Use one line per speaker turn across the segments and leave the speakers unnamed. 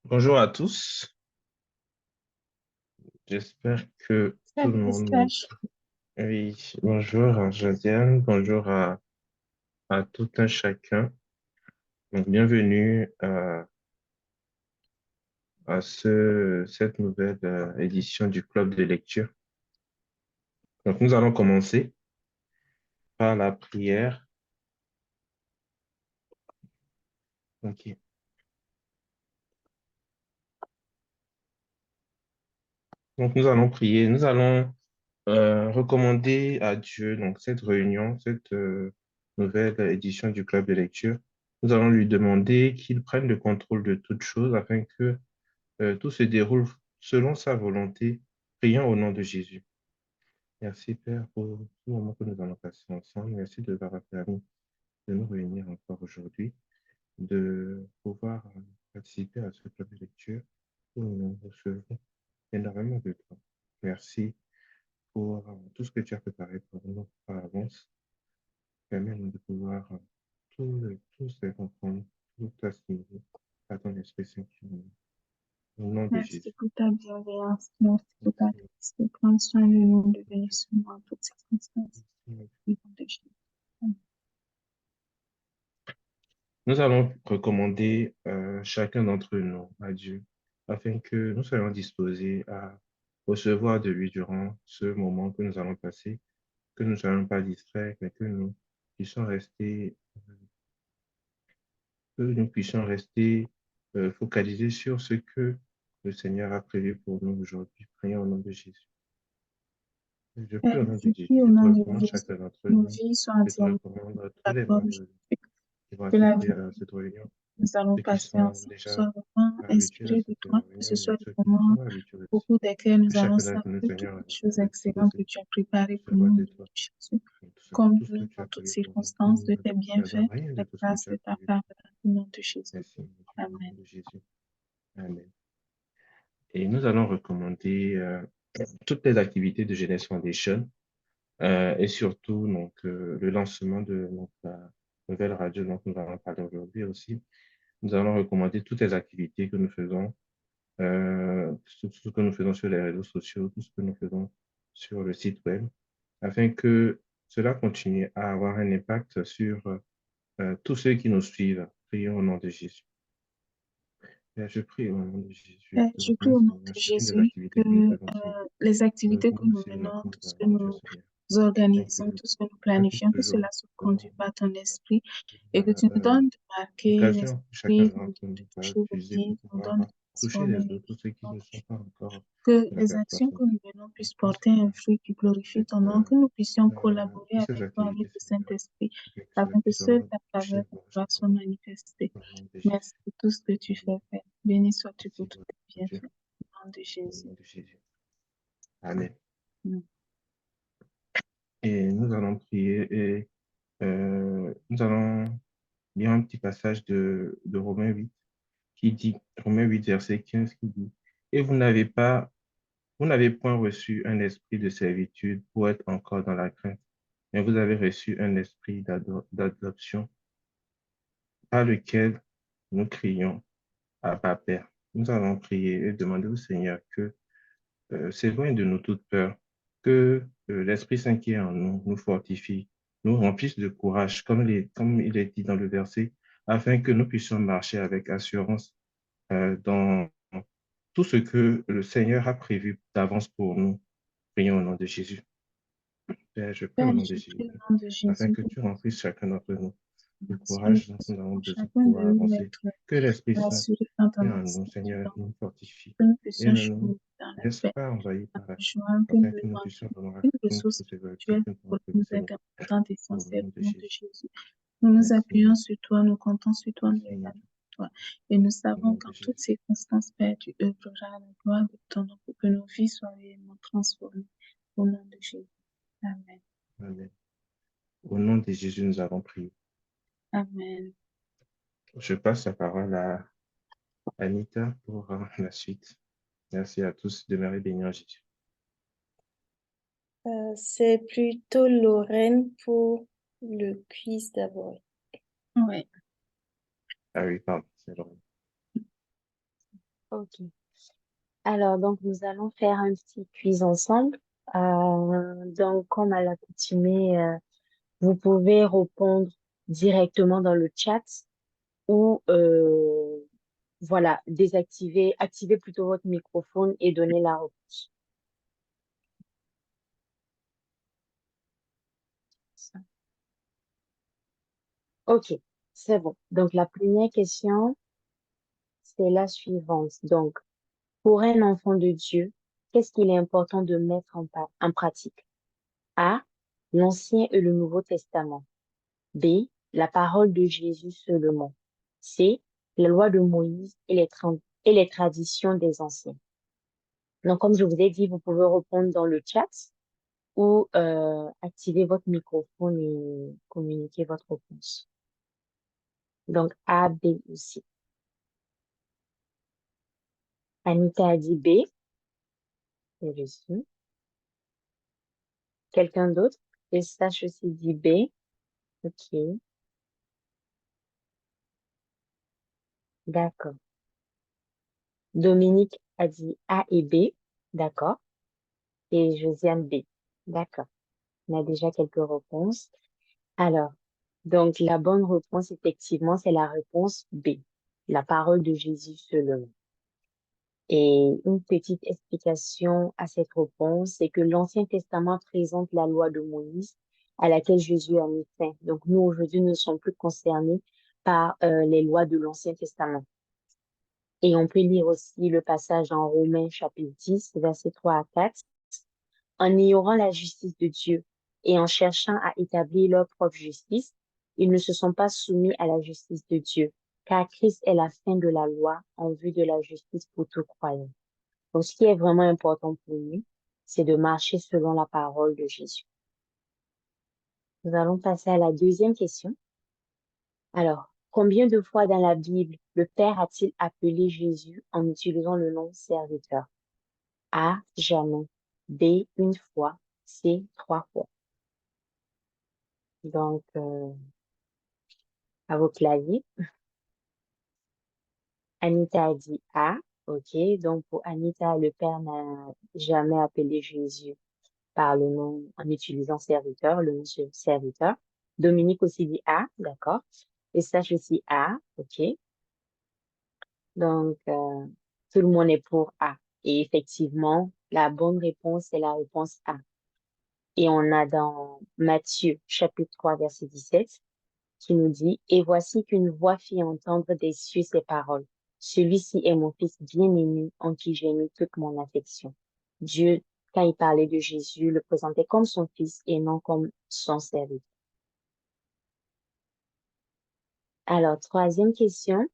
Bonjour à tous. J'espère que tout le
Salut
monde...
Stache.
Oui, bonjour à Josiane, bonjour à tout un chacun. Donc, bienvenue à cette nouvelle édition du club de lecture. Donc, nous allons commencer par la prière. Ok. Donc, nous allons prier. Nous allons recommander à Dieu donc, cette réunion, cette nouvelle édition du club de lecture. Nous allons lui demander qu'il prenne le contrôle de toutes choses afin que tout se déroule selon sa volonté. Prions au nom de Jésus. Merci, Père, pour tout le moment que nous allons passer ensemble. Merci de nous avoir permis de nous réunir encore aujourd'hui, de pouvoir participer à ce club de lecture où nous recevons énormément de toi. Merci pour tout ce que tu as préparé pour nous par avance. Permets-nous de pouvoir tous les comprendre, tout assimiler à ton Esprit Saint qui est en nous. Au nom de
Merci
Jésus.
pour ta bienveillance. Merci pour ta
Merci.
grâce de prendre soin de nous, de venir sur nous en toutes circonstances.
Merci.
Au nom de Jésus. Amen.
Nous allons recommander chacun d'entre nous à Dieu afin que nous soyons disposés à recevoir de lui durant ce moment que nous allons passer, que nous ne soyons pas distraits, mais que nous puissions rester focalisés sur ce que le Seigneur a prévu pour nous aujourd'hui. Prions au nom de Jésus. Je
Père,
prie au nom de
je
Jésus.
prie au
Je te
nom de
recommande
Jésus
chacun d'entre
que nos
nous.
vies soient
Je te
entièrement
recommande tous les
d'accord.
membres qui vont
Que la vie
assister à cette réunion,
que nous allons
ceux qui
passer
sont
ensemble
déjà
soit vraiment
habitués à
inspiré de
cette
toi, que ce
réunion et
soit des
ceux qui ne sont
moments
pas habitués
au
aussi.
cours desquels
Que
nous allons
chacun d'entre nous,
savourer toutes
Seigneur,
les choses
soit
excellentes
disposé
que tu as préparées pour
recevoir
nous, au
de
nom
toi
de Jésus.
tout ce que
Comble-nous
tu as
dans toutes
prévu pour nous.
circonstances de
Nous
tes
ne perdons
bienfaits,
rien
ta
de tout ce que
grâce
tu as
et ta
prévu.
faveur, au nom de Jésus.
Merci, mon Dieu, au
Amen.
nom de Jésus. Amen. Et nous allons recommander toutes les activités de Jeunesse Foundation et surtout donc, le lancement de donc, la nouvelle radio dont nous allons parler aujourd'hui aussi. Nous allons recommander toutes les activités que nous faisons, tout ce que nous faisons sur les réseaux sociaux, tout ce que nous faisons sur le site web, afin que cela continue à avoir un impact sur tous ceux qui nous suivent. Prions au nom de Jésus. Et je prie au nom de Jésus. Je te
Je prie au
recommande,
nom
Seigneur,
de
chacune des
Jésus que
activités que nous faisons, Seigneur.
les
Je
activités que
recommande
nous
aussi
menons,
notre
tout ce que
aventure,
nous
Seigneur. Afin
organisons,
que
tout ce que nous
ça puisse
planifions, que
toujours
cela soit conduit
avoir
par ton esprit et que
la,
tu nous donnes de marquer
l'occasion que chacun
l'esprit,
d'entre
de
nous va
toucher les
utiliser
vies,
pour
tu nous
pouvoir
donnes de
toucher
transformer
les
les
autres, tous
vies.
ceux qui ne sont pas encore
Que
de la
les
personne,
actions
Seigneur.
que nous menons
Donc,
puissent
pousse
porter un fruit qui glorifie ton nom, que nous puissions collaborer
toutes ces
avec toi, avec
activités,
le
Seigneur,
Saint-Esprit,
afin que cela
afin que
puisse
seule
vraiment
ta
toucher
faveur
la
et ta
gorge
gloire
chacun
soient
d'entre
manifestées.
nous. Au nom de
Merci
Jésus.
pour tout ce que tu
Amen.
fais, Père. Béni sois-tu pour
Merci,
tous
gloire
tes
à Dieu.
bienfaits. Au nom de
Au
Jésus.
nom de Jésus. Amen.
Amen.
Et nous allons prier et nous allons lire un petit passage de Romains 8 qui dit, Romains 8, verset 15, qui dit, et vous n'avez point reçu un esprit de servitude pour être encore dans la crainte, mais vous avez reçu un esprit d'adoption par lequel nous crions Abba Père. Nous allons prier et demander au Seigneur que s'éloigne de nous toute peur, que l'Esprit Saint qui est en nous nous fortifie, nous remplisse de courage, comme il est dit dans le verset, afin que nous puissions marcher avec assurance dans tout ce que le Seigneur a prévu d'avance pour nous. Prions au nom de Jésus. Père, je prie au
Père,
nom de
je prie
Jésus,
au nom de
afin
Jésus
que tu remplisses chacun d'entre nous du
que
courage dont nous avons besoin pour
chacun de
pouvoir
nous
avancer.
être
Que l'Esprit Saint
rassuré dans
qui est
ton
en nous,
message,
Seigneur, nous fortifie
que nous
et
puissions
ne nous
cheminer dans la
laisse
paix,
pas envahir
dans
par la
la
crainte,
joie, que
afin
nous
que nous
manquons
puissions vraiment
une
accomplir
ressource
tous ces
spirituelle
que nous
pour
que
nous
nous
être
aimons.
importante et
Au
essentielle
nom de
au nom de
Jésus.
Jésus. Nous nous
Merci, mon
appuyons
Dieu.
sur toi, nous comptons sur toi, nous
Merci, mon
regardons
Dieu.
sur toi. Et nous
Au
savons
nom de
qu'en toutes
Jésus.
circonstances, Père, tu œuvreras à la gloire de ton nom pour que nos vies soient réellement transformées. Au nom de Jésus. Amen.
Amen. Au nom de Jésus, nous avons prié.
Amen.
Je passe la parole à Anita pour la suite. Merci à tous. Demeurez bénis en Jésus.
C'est plutôt Lorraine pour le quiz d'abord.
Ouais.
Ah oui, pardon, c'est Laurent.
Ok. Alors, donc, nous allons faire un petit quiz ensemble. Donc, comme à l'accoutumée, vous pouvez répondre directement dans le chat ou, voilà, activez plutôt votre microphone et donnez la réponse. Ok, c'est bon. Donc, la première question, c'est la suivante. Donc, pour un enfant de Dieu, qu'est-ce qu'il est important de mettre en pratique? A, l'Ancien et le Nouveau Testament. B, la parole de Jésus seulement. C, la loi de Moïse et les traditions des anciens. Donc, comme je vous ai dit, vous pouvez répondre dans le chat ou activer votre microphone et communiquer votre réponse. Donc, A, B ou C. Anita a dit B. C'est reçu. Quelqu'un d'autre? Et Sache aussi dit B. Ok, d'accord. Dominique a dit A et B. D'accord. Et Josiane B. D'accord. On a déjà quelques réponses. Alors, donc la bonne réponse, effectivement, c'est la réponse B. La parole de Jésus seulement. Et une petite explication à cette réponse, c'est que l'Ancien Testament présente la loi de Moïse à laquelle Jésus a mis fin. Donc nous, aujourd'hui, nous ne sommes plus concernés par les lois de l'Ancien Testament. Et on peut lire aussi le passage en Romains chapitre 10, versets 3 à 4. En ignorant la justice de Dieu et en cherchant à établir leur propre justice, ils ne se sont pas soumis à la justice de Dieu, car Christ est la fin de la loi en vue de la justice pour tout croyant. Donc, ce qui est vraiment important pour nous, c'est de marcher selon la parole de Jésus. Nous allons passer à la deuxième question. Alors, combien de fois dans la Bible le Père a-t-il appelé Jésus en utilisant le nom serviteur? A, jamais. B, une fois. C, 3 fois. Donc, à vos claviers. Anita a dit A. OK. Donc, pour Anita, le Père n'a jamais appelé Jésus par le nom en utilisant serviteur, le nom serviteur. Dominique aussi dit A. D'accord. Et Sache aussi A. OK. Donc, tout le monde est pour A. Et effectivement, la bonne réponse est la réponse A. Et on a dans Matthieu, chapitre 3, verset 17, qui nous dit, « Et voici qu'une voix fit entendre des cieux ces paroles. Celui-ci est mon fils bien-aimé en qui j'ai mis toute mon affection. » Dieu, quand il parlait de Jésus, le présentait comme son fils et non comme son serviteur. Alors, troisième question.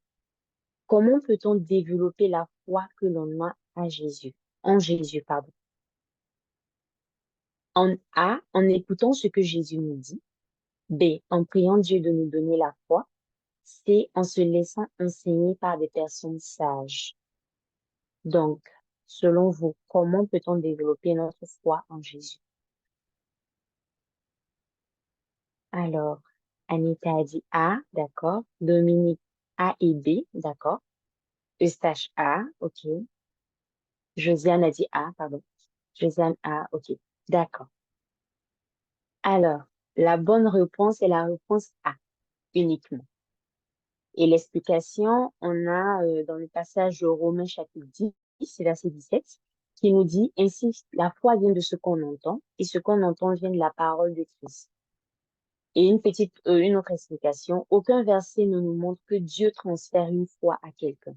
Comment peut-on développer la foi que l'on a à Jésus, en Jésus, pardon? En A, en écoutant ce que Jésus nous dit. B, en priant Dieu de nous donner la foi. C, en se laissant enseigner par des personnes sages. Donc, selon vous, comment peut-on développer notre foi en Jésus? Alors, Anita a dit A, d'accord. Dominique, A et B, d'accord. Eustache A, ok. Josiane a dit A, pardon. Josiane A, ok. D'accord. Alors, la bonne réponse est la réponse A, uniquement. Et l'explication, on a dans le passage de Romains chapitre 10, verset 17, qui nous dit, « Ainsi, la foi vient de ce qu'on entend, et ce qu'on entend vient de la parole de Christ. » Et une autre explication, aucun verset ne nous montre que Dieu transfère une foi à quelqu'un.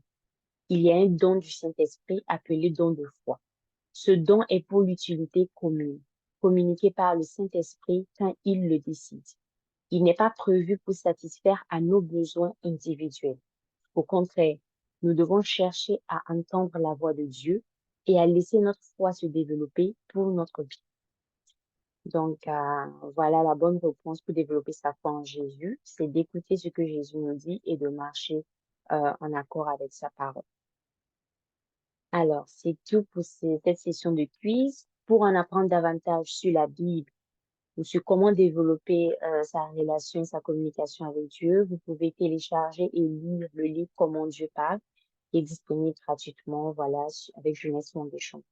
Il y a un don du Saint-Esprit appelé don de foi. Ce don est pour l'utilité commune, communiqué par le Saint-Esprit quand il le décide. Il n'est pas prévu pour satisfaire à nos besoins individuels. Au contraire, nous devons chercher à entendre la voix de Dieu et à laisser notre foi se développer pour notre bien. Donc, voilà la bonne réponse pour développer sa foi en Jésus, c'est d'écouter ce que Jésus nous dit et de marcher en accord avec sa parole. Alors, c'est tout pour cette session de quiz. Pour en apprendre davantage sur la Bible ou sur comment développer sa relation, sa communication avec Dieu, vous pouvez télécharger et lire le livre Comment Dieu parle qui est disponible gratuitement, voilà, avec Jeunesse Foundation.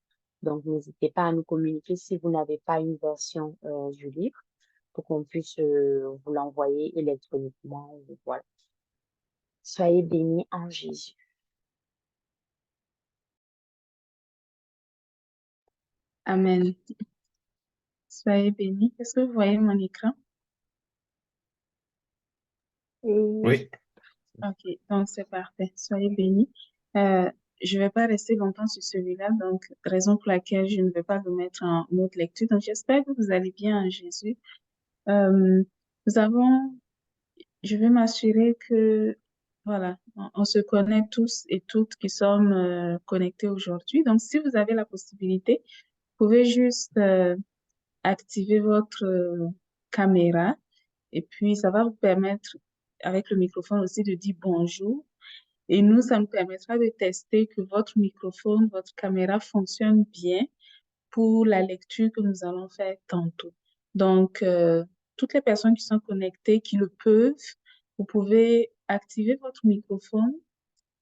Donc, n'hésitez pas à nous communiquer si vous n'avez pas une version du livre pour qu'on puisse vous l'envoyer électroniquement. Voilà. Soyez bénis en Jésus.
Amen. Soyez bénis. Est-ce que vous voyez mon écran?
Oui,
Ok, donc c'est parfait. Soyez bénis. Je ne vais pas rester longtemps sur celui-là, donc raison pour laquelle je ne vais pas le mettre en mode lecture. Donc j'espère que vous allez bien en Jésus. Euh, nous avons, je vais m'assurer que, voilà, on se connecte tous et toutes qui sommes connectés aujourd'hui. Donc si vous avez la possibilité, vous pouvez juste activer votre caméra et puis ça va vous permettre, avec le microphone aussi, de dire bonjour. Et nous, ça nous permettra de tester que votre microphone, votre caméra fonctionne bien pour la lecture que nous allons faire tantôt. Donc, toutes les personnes qui sont connectées, qui le peuvent, vous pouvez activer votre microphone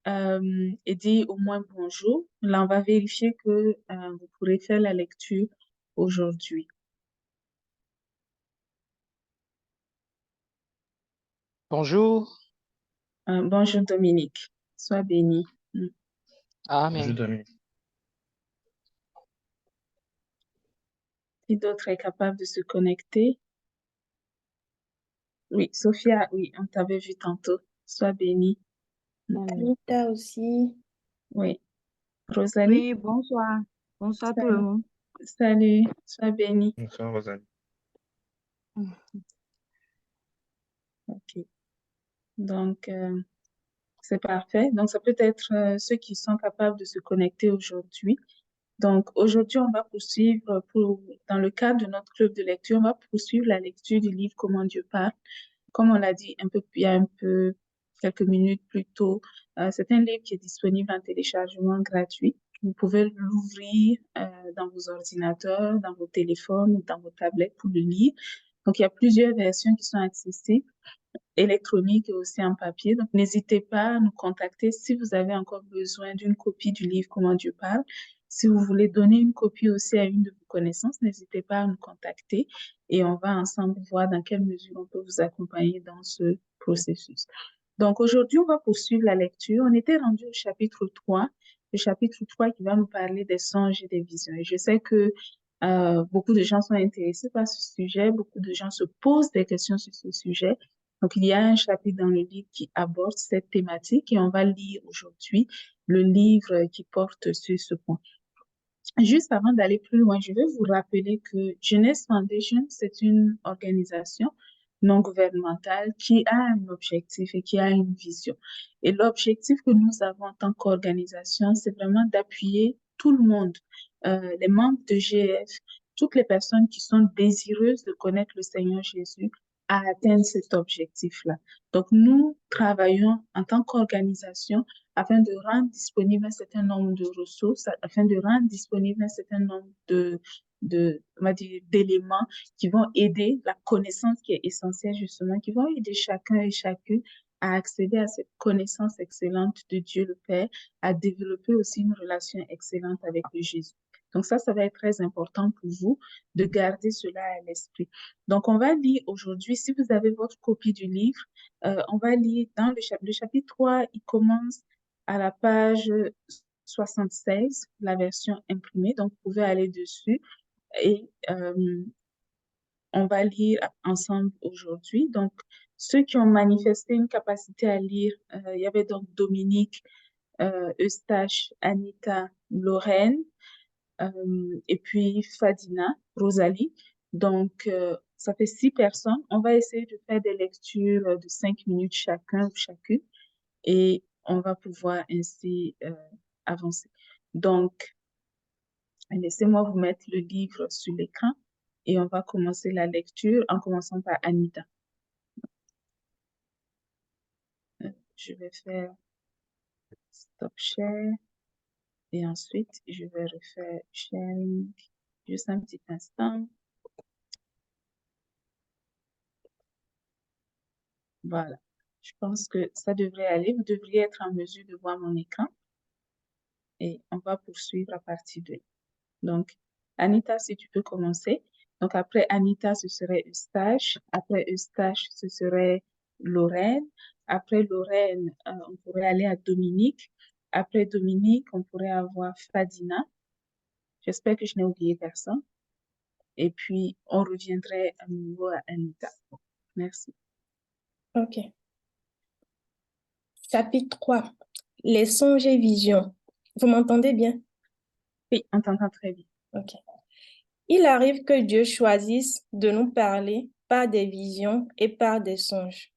et dire au moins bonjour. Là, on va vérifier que vous pourrez faire la lecture aujourd'hui.
Bonjour.
Bonjour Dominique, sois béni. Mm.
bonjour
Amen.
Dominique.
Qui d'autre est capable de se connecter? Oui, Sophia, oui, on t'avait vu tantôt. Sois bénie.
Amen.
Anita aussi.
Oui. Rosalie,
Oui, bonsoir. Bonsoir tout le
salut.
monde.
Salut, sois bénie.
Bonsoir Rosalie.
OK. Donc, c'est parfait. Donc, ça peut être ceux qui sont capables de se connecter aujourd'hui. Donc, aujourd'hui, on va poursuivre dans le cadre de notre club de lecture, on va poursuivre la lecture du livre Comment Dieu parle. Comme on l'a dit il y a un peu, quelques minutes plus tôt, c'est un livre qui est disponible en téléchargement gratuit. Vous pouvez l'ouvrir dans vos ordinateurs, dans vos téléphones ou dans vos tablettes pour le lire. Donc, il y a plusieurs versions qui sont accessibles, électroniques et aussi en papier. Donc, n'hésitez pas à nous contacter si vous avez encore besoin d'une copie du livre Comment Dieu parle. Si vous voulez donner une copie aussi à une de vos connaissances, n'hésitez pas à nous contacter et on va ensemble voir dans quelle mesure on peut vous accompagner dans ce processus. Donc, aujourd'hui, on va poursuivre la lecture. On était rendu au chapitre 3, le chapitre 3 qui va nous parler des songes et des visions. Et je sais que beaucoup de gens sont intéressés par ce sujet, beaucoup de gens se posent des questions sur ce sujet. Donc, il y a un chapitre dans le livre qui aborde cette thématique et on va lire aujourd'hui le livre qui porte sur ce point. Juste avant d'aller plus loin, je vais vous rappeler que Jeunesse Foundation, c'est une organisation non gouvernementale qui a un objectif et qui a une vision. Et l'objectif que nous avons en tant qu'organisation, c'est vraiment d'appuyer tout le monde, les membres de GF, toutes les personnes qui sont désireuses de connaître le Seigneur Jésus à atteindre cet objectif-là. Donc, nous travaillons en tant qu'organisation afin de rendre disponible un certain nombre de ressources, afin de rendre disponible un certain nombre on va dire, d'éléments qui vont aider la connaissance qui est essentielle justement, qui vont aider chacun et chacune à accéder à cette connaissance excellente de Dieu le Père, à développer aussi une relation excellente avec le Jésus. Donc ça va être très important pour vous de garder cela à l'esprit. Donc on va lire aujourd'hui, si vous avez votre copie du livre, on va lire dans le chapitre 3, il commence à la page 76, la version imprimée. Donc, vous pouvez aller dessus et on va lire ensemble aujourd'hui. Donc, ceux qui ont manifesté une capacité à lire, il y avait donc Dominique, Eustache, Anita, Lorraine, et puis Fadina, Rosalie. Donc, ça fait 6 personnes. On va essayer de faire des lectures de 5 minutes chacun ou chacune et on va pouvoir ainsi avancer. Donc, laissez-moi vous mettre le livre sur l'écran et on va commencer la lecture en commençant par Anita. Je vais faire stop share et ensuite je vais refaire sharing. Juste un petit instant. Voilà. Je pense que ça devrait aller. Vous devriez être en mesure de voir mon écran. et on va poursuivre à partir de là. Donc, Anita, si tu peux commencer. Donc, après Anita, ce serait Eustache. Après Eustache, ce serait Lorraine. Après Lorraine, on pourrait aller à Dominique. Après Dominique, on pourrait avoir Fadina. J'espère que je n'ai oublié personne. Et puis, on reviendrait à nouveau à Anita. Merci.
Ok. Chapitre 3. Les songes et visions. Vous m'entendez bien?
Oui, on t'entend très bien.
Ok. Il arrive que Dieu choisisse de nous parler par des visions et par des songes.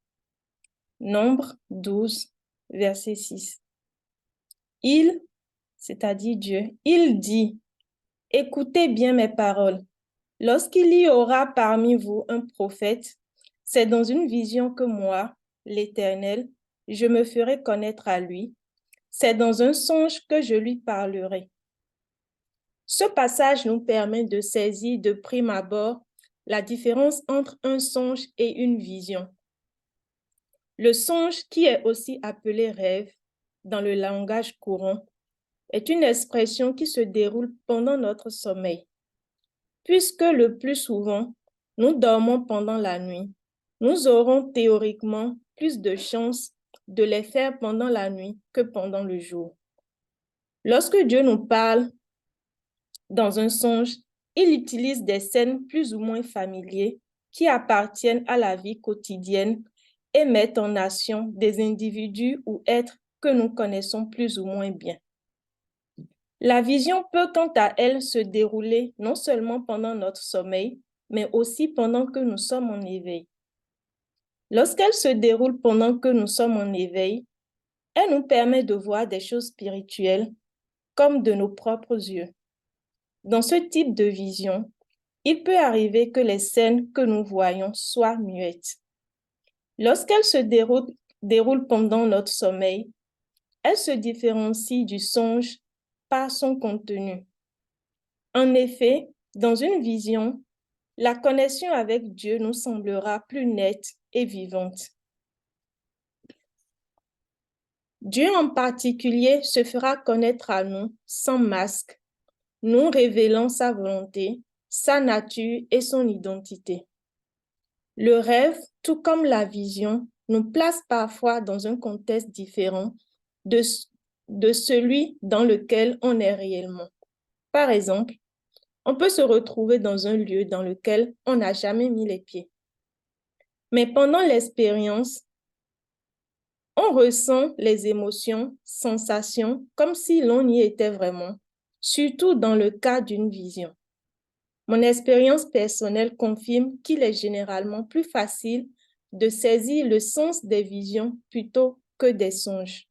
Nombre 12, verset 6. Il, c'est-à-dire Dieu, il dit, écoutez bien mes paroles. Lorsqu'il y aura parmi vous un prophète, c'est dans une vision que moi, l'Éternel, je me ferai connaître à lui. C'est dans un songe que je lui parlerai. Ce passage nous permet de saisir de prime abord la différence entre un songe et une vision. Le songe, qui est aussi appelé rêve dans le langage courant, est une expression qui se déroule pendant notre sommeil. Puisque le plus souvent, nous dormons pendant la nuit, nous aurons théoriquement plus de chances de les faire pendant la nuit que pendant le jour. Lorsque Dieu nous parle dans un songe, il utilise des scènes plus ou moins familières qui appartiennent à la vie quotidienne et mettent en action des individus ou êtres que nous connaissons plus ou moins bien. La vision peut, quant à elle, se dérouler non seulement pendant notre sommeil, mais aussi pendant que nous sommes en éveil. Lorsqu'elle se déroule pendant que nous sommes en éveil, elle nous permet de voir des choses spirituelles comme de nos propres yeux. Dans ce type de vision, il peut arriver que les scènes que nous voyons soient muettes. Lorsqu'elle se déroule pendant notre sommeil, elle se différencie du songe par son contenu. En effet, dans une vision, la connexion avec Dieu nous semblera plus nette et vivante. Dieu en particulier se fera connaître à nous sans masque, nous révélant sa volonté, sa nature et son identité. Le rêve, tout comme la vision, nous place parfois dans un contexte différent de celui dans lequel on est réellement. Par exemple, on peut se retrouver dans un lieu dans lequel on n'a jamais mis les pieds. Mais pendant l'expérience, on ressent les émotions, sensations, comme si l'on y était vraiment, surtout dans le cas d'une vision. Mon expérience personnelle confirme qu'il est généralement plus facile de saisir le sens des visions plutôt que des songes.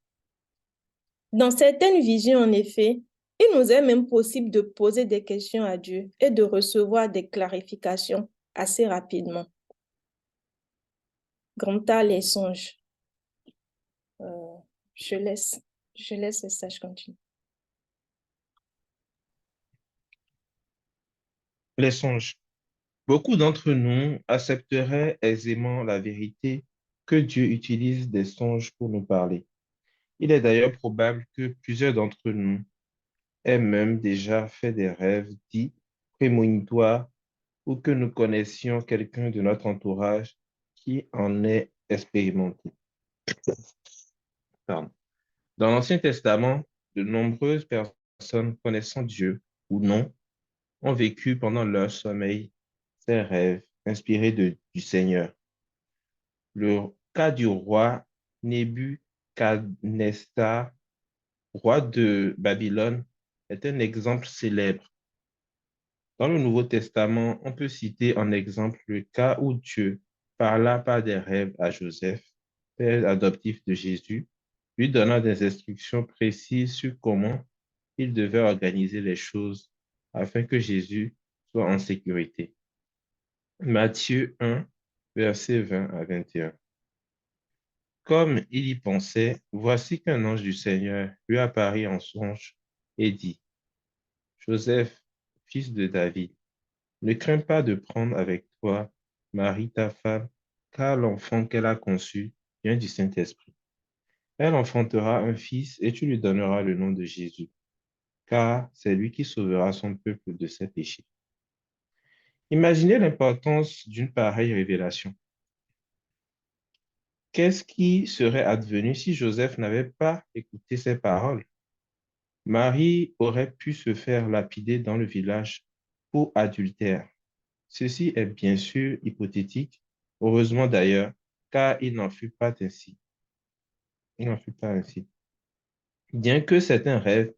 Dans certaines visions, en effet, il nous est même possible de poser des questions à Dieu et de recevoir des clarifications assez rapidement. Granta les songes. Je laisse les sages continuer.
Les songes. Beaucoup d'entre nous accepteraient aisément la vérité que Dieu utilise des songes pour nous parler. Il est d'ailleurs probable que plusieurs d'entre nous aient même déjà fait des rêves dits prémonitoires ou que nous connaissions quelqu'un de notre entourage qui en ait expérimenté. Pardon. Dans l'Ancien Testament, de nombreuses personnes connaissant Dieu ou non ont vécu pendant leur sommeil ces rêves inspirés du Seigneur. Le cas du roi Nebuchadnezzar, roi de Babylone, est un exemple célèbre. Dans le Nouveau Testament, on peut citer en exemple le cas où Dieu parla par des rêves à Joseph, père adoptif de Jésus, lui donnant des instructions précises sur comment il devait organiser les choses afin que Jésus soit en sécurité. Matthieu 1, versets 20 à 21. Comme il y pensait, voici qu'un ange du Seigneur lui apparut en songe et dit, Joseph, fils de David, ne crains pas de prendre avec toi Marie ta femme, car l'enfant qu'elle a conçu vient du Saint-Esprit. Elle enfantera un fils et tu lui donneras le nom de Jésus. car c'est lui qui sauvera son peuple de ses péchés. Imaginez l'importance d'une pareille révélation. Qu'est-ce qui serait advenu si Joseph n'avait pas écouté ces paroles? Marie aurait pu se faire lapider dans le village pour adultère. Ceci est bien sûr hypothétique, heureusement d'ailleurs, car il n'en fut pas ainsi. Il n'en fut pas ainsi. Bien que certains rêves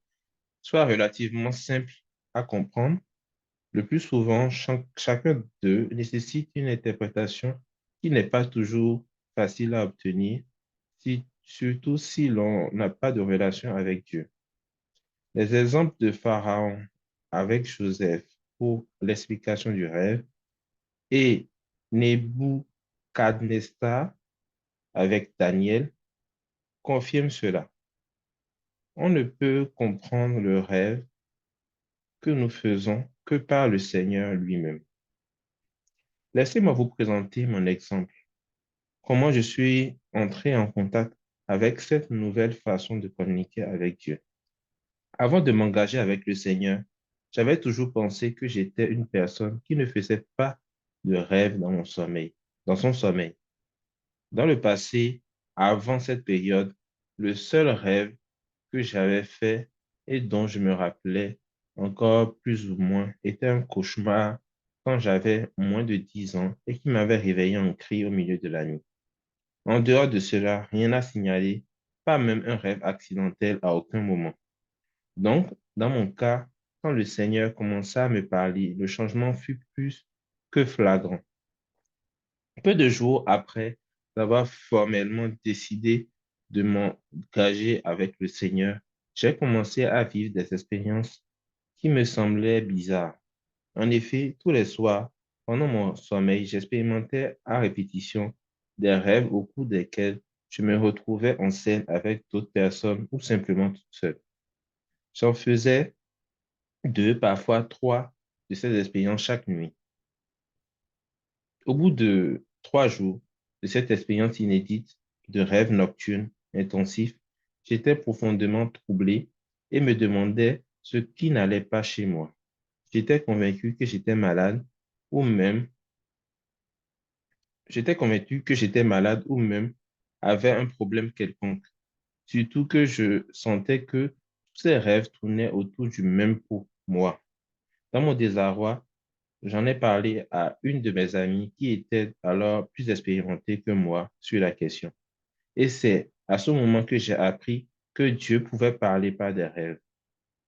soient relativement simples à comprendre, le plus souvent, chacun d'eux nécessite une interprétation qui n'est pas toujours facile à obtenir, surtout si l'on n'a pas de relation avec Dieu. Les exemples de Pharaon avec Joseph pour l'explication du rêve et Nebuchadnezzar avec Daniel confirment cela. On ne peut comprendre le rêve que nous faisons que par le Seigneur lui-même. Laissez-moi vous présenter mon exemple. Comment je suis entré en contact avec cette nouvelle façon de communiquer avec Dieu. Avant de m'engager avec le Seigneur, j'avais toujours pensé que j'étais une personne qui ne faisait pas de rêve dans son sommeil. Dans le passé, avant cette période, le seul rêve que j'avais fait et dont je me rappelais encore plus ou moins était un cauchemar quand j'avais moins de 10 ans et qui m'avait réveillé en cri au milieu de la nuit. En dehors de cela, rien à signaler, pas même un rêve accidentel à aucun moment. Donc, dans mon cas, quand le Seigneur commença à me parler, le changement fut plus que flagrant. Peu de jours après d'avoir formellement décidé de m'engager avec le Seigneur, j'ai commencé à vivre des expériences qui me semblaient bizarres. En effet, tous les soirs, pendant mon sommeil, j'expérimentais à répétition des rêves au cours desquels je me retrouvais en scène avec d'autres personnes ou simplement toute seule. J'en faisais deux, parfois trois de ces expériences chaque nuit. Au bout de 3 jours de cette expérience inédite de rêve nocturne intensif, j'étais profondément troublé et me demandais ce qui n'allait pas chez moi. J'étais convaincu que j'étais malade ou même, j'étais convaincu que j'étais malade ou même avait un problème quelconque. Surtout que je sentais que tous ces rêves tournaient autour du même pour moi. Dans mon désarroi, j'en ai parlé à une de mes amies qui était alors plus expérimentée que moi sur la question. Et c'est à ce moment que j'ai appris que Dieu pouvait parler par des rêves.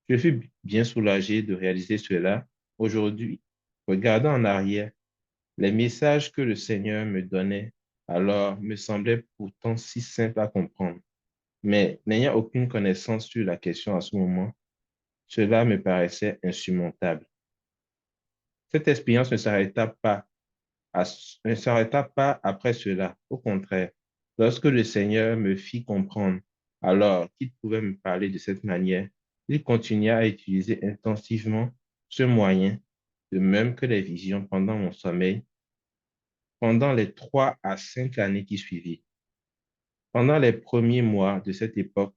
Je fus bien soulagé de réaliser cela. Aujourd'hui, regardant en arrière, les messages que le Seigneur me donnait alors me semblaient pourtant si simples à comprendre. Mais n'ayant aucune connaissance sur la question à ce moment, cela me paraissait insurmontable. Cette expérience ne s'arrêta pas après cela. Au contraire, lorsque le Seigneur me fit comprendre alors qu'il pouvait me parler de cette manière, il continua à utiliser intensivement ce moyen, de même que les visions pendant mon sommeil, pendant les 3 à 5 années qui suivirent. Pendant les premiers mois de cette époque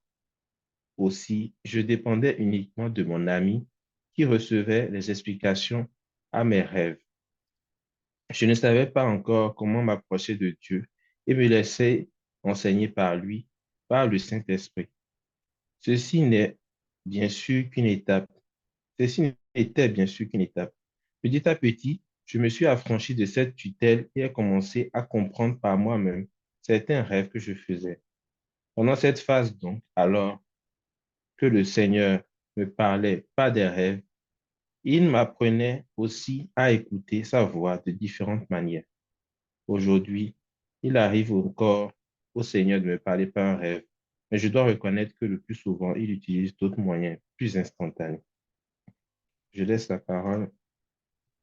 aussi, je dépendais uniquement de mon ami qui recevait les explications à mes rêves. Je ne savais pas encore comment m'approcher de Dieu et me laisser enseigner par lui, par le Saint-Esprit. Ceci n'est bien sûr qu'une étape. Ceci n'était bien sûr qu'une étape. Petit à petit, je me suis affranchi de cette tutelle et ai commencé à comprendre par moi-même certains rêves que je faisais. Pendant cette phase donc, alors que le Seigneur me parlait pas des rêves, il m'apprenait aussi à écouter sa voix de différentes manières. Aujourd'hui, il arrive encore au Seigneur de me parler par un rêve, mais je dois reconnaître que le plus souvent, il utilise d'autres moyens plus instantanés. Je laisse la parole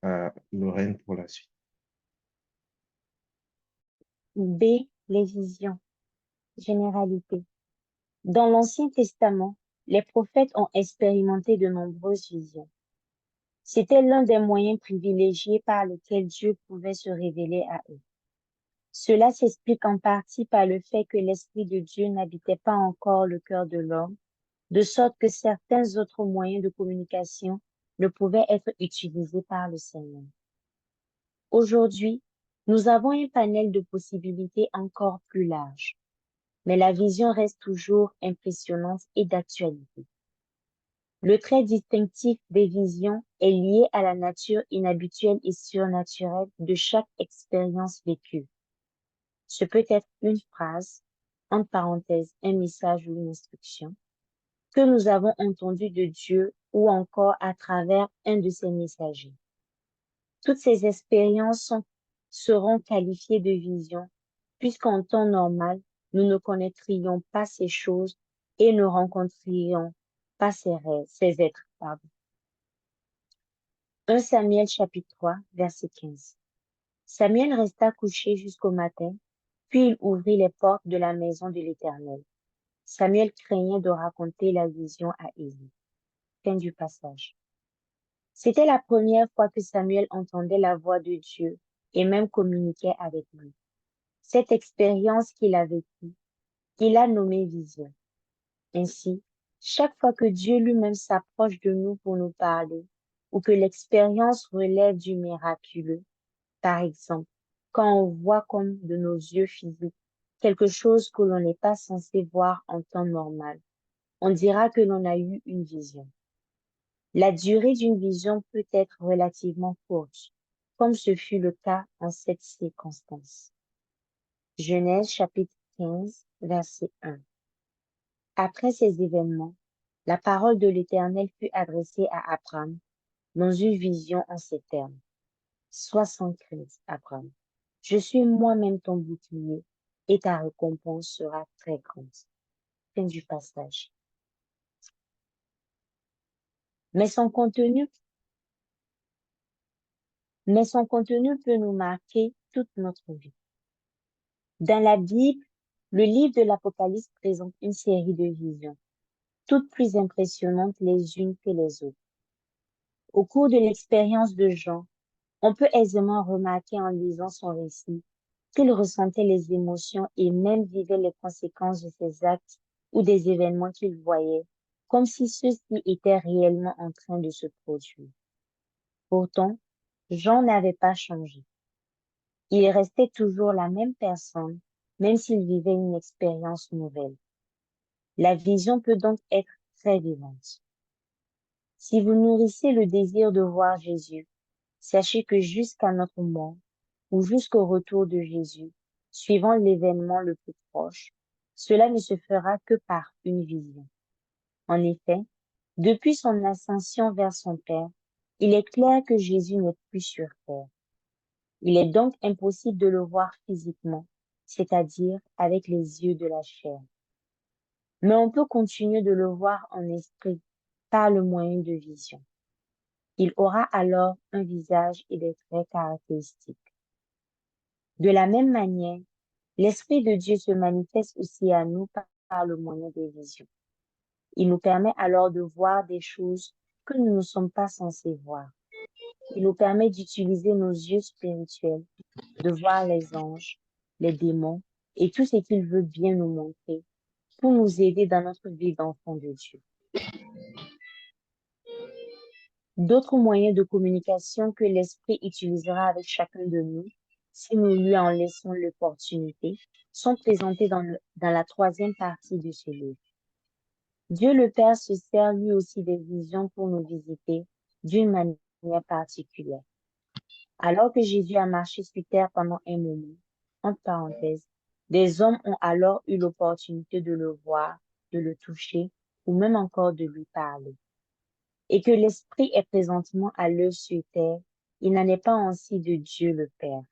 à Lorraine pour la suite.
B. Les visions. Généralité. Dans l'Ancien Testament, les prophètes ont expérimenté de nombreuses visions. C'était l'un des moyens privilégiés par lesquels Dieu pouvait se révéler à eux. Cela s'explique en partie par le fait que l'Esprit de Dieu n'habitait pas encore le cœur de l'homme de sorte que certains autres moyens de communication ne pouvaient être utilisés par le Seigneur. Aujourd'hui, nous avons un panel de possibilités encore plus large, mais la vision reste toujours impressionnante et d'actualité. Le trait distinctif des visions est lié à la nature inhabituelle et surnaturelle de chaque expérience vécue. Ce peut être une phrase, entre parenthèses, un message ou une instruction, que nous avons entendu de Dieu ou encore à travers un de ses messagers. Toutes ces expériences seront qualifiées de visions, puisqu'en temps normal, nous ne connaîtrions pas ces choses et ne rencontrions pas ces êtres. 1 Samuel chapitre 3, verset 15. Samuel resta couché jusqu'au matin, puis il ouvrit les portes de la maison de l'Éternel. Samuel craignait de raconter la vision à Élie. Fin du passage. C'était la première fois que Samuel entendait la voix de Dieu et même communiquait avec lui. Cette expérience qu'il a vécue, il a nommé vision. Ainsi, chaque fois que Dieu lui-même s'approche de nous pour nous parler, ou que l'expérience relève du miraculeux, par exemple, quand on voit comme de nos yeux physiques quelque chose que l'on n'est pas censé voir en temps normal, on dira que l'on a eu une vision. La durée d'une vision peut être relativement courte, comme ce fut le cas en cette circonstance. Genèse chapitre 15, verset 1. Après ces événements, la parole de l'Éternel fut adressée à Abraham dans une vision en ces termes. Sois sans crainte, Abraham. Je suis moi-même ton bouclier et ta récompense sera très grande. Fin du passage. Mais son contenu peut nous marquer toute notre vie. Dans la Bible, le livre de l'Apocalypse présente une série de visions, toutes plus impressionnantes les unes que les autres. Au cours de l'expérience de Jean, on peut aisément remarquer en lisant son récit qu'il ressentait les émotions et même vivait les conséquences de ses actes ou des événements qu'il voyait, comme si ceux-ci étaient réellement en train de se produire. Pourtant, Jean n'avait pas changé. Il restait toujours la même personne, même s'il vivait une expérience nouvelle. La vision peut donc être très vivante. Si vous nourrissez le désir de voir Jésus, sachez que jusqu'à notre mort, ou jusqu'au retour de Jésus, suivant l'événement le plus proche, cela ne se fera que par une vision. En effet, depuis son ascension vers son Père, il est clair que Jésus n'est plus sur terre. Il est donc impossible de le voir physiquement, c'est-à-dire avec les yeux de la chair. Mais on peut continuer de le voir en esprit par le moyen de vision. Il aura alors un visage et des traits caractéristiques. De la même manière, l'Esprit de Dieu se manifeste aussi à nous par le moyen des visions. Il nous permet alors de voir des choses que nous ne sommes pas censés voir. Il nous permet d'utiliser nos yeux spirituels, de voir les anges, les démons et tout ce qu'il veut bien nous montrer pour nous aider dans notre vie d'enfant de Dieu. D'autres moyens de communication que l'Esprit utilisera avec chacun de nous, si nous lui en laissons l'opportunité, sont présentés dans la troisième partie de ce livre. Dieu le Père se sert lui aussi des visions pour nous visiter d'une manière particulière. Alors que Jésus a marché sur terre pendant un moment, entre parenthèses, des hommes ont alors eu l'opportunité de le voir, de le toucher ou même encore de lui parler. Et que l'Esprit est présentement à l'œuvre sur terre, il n'en est pas ainsi de Dieu le Père.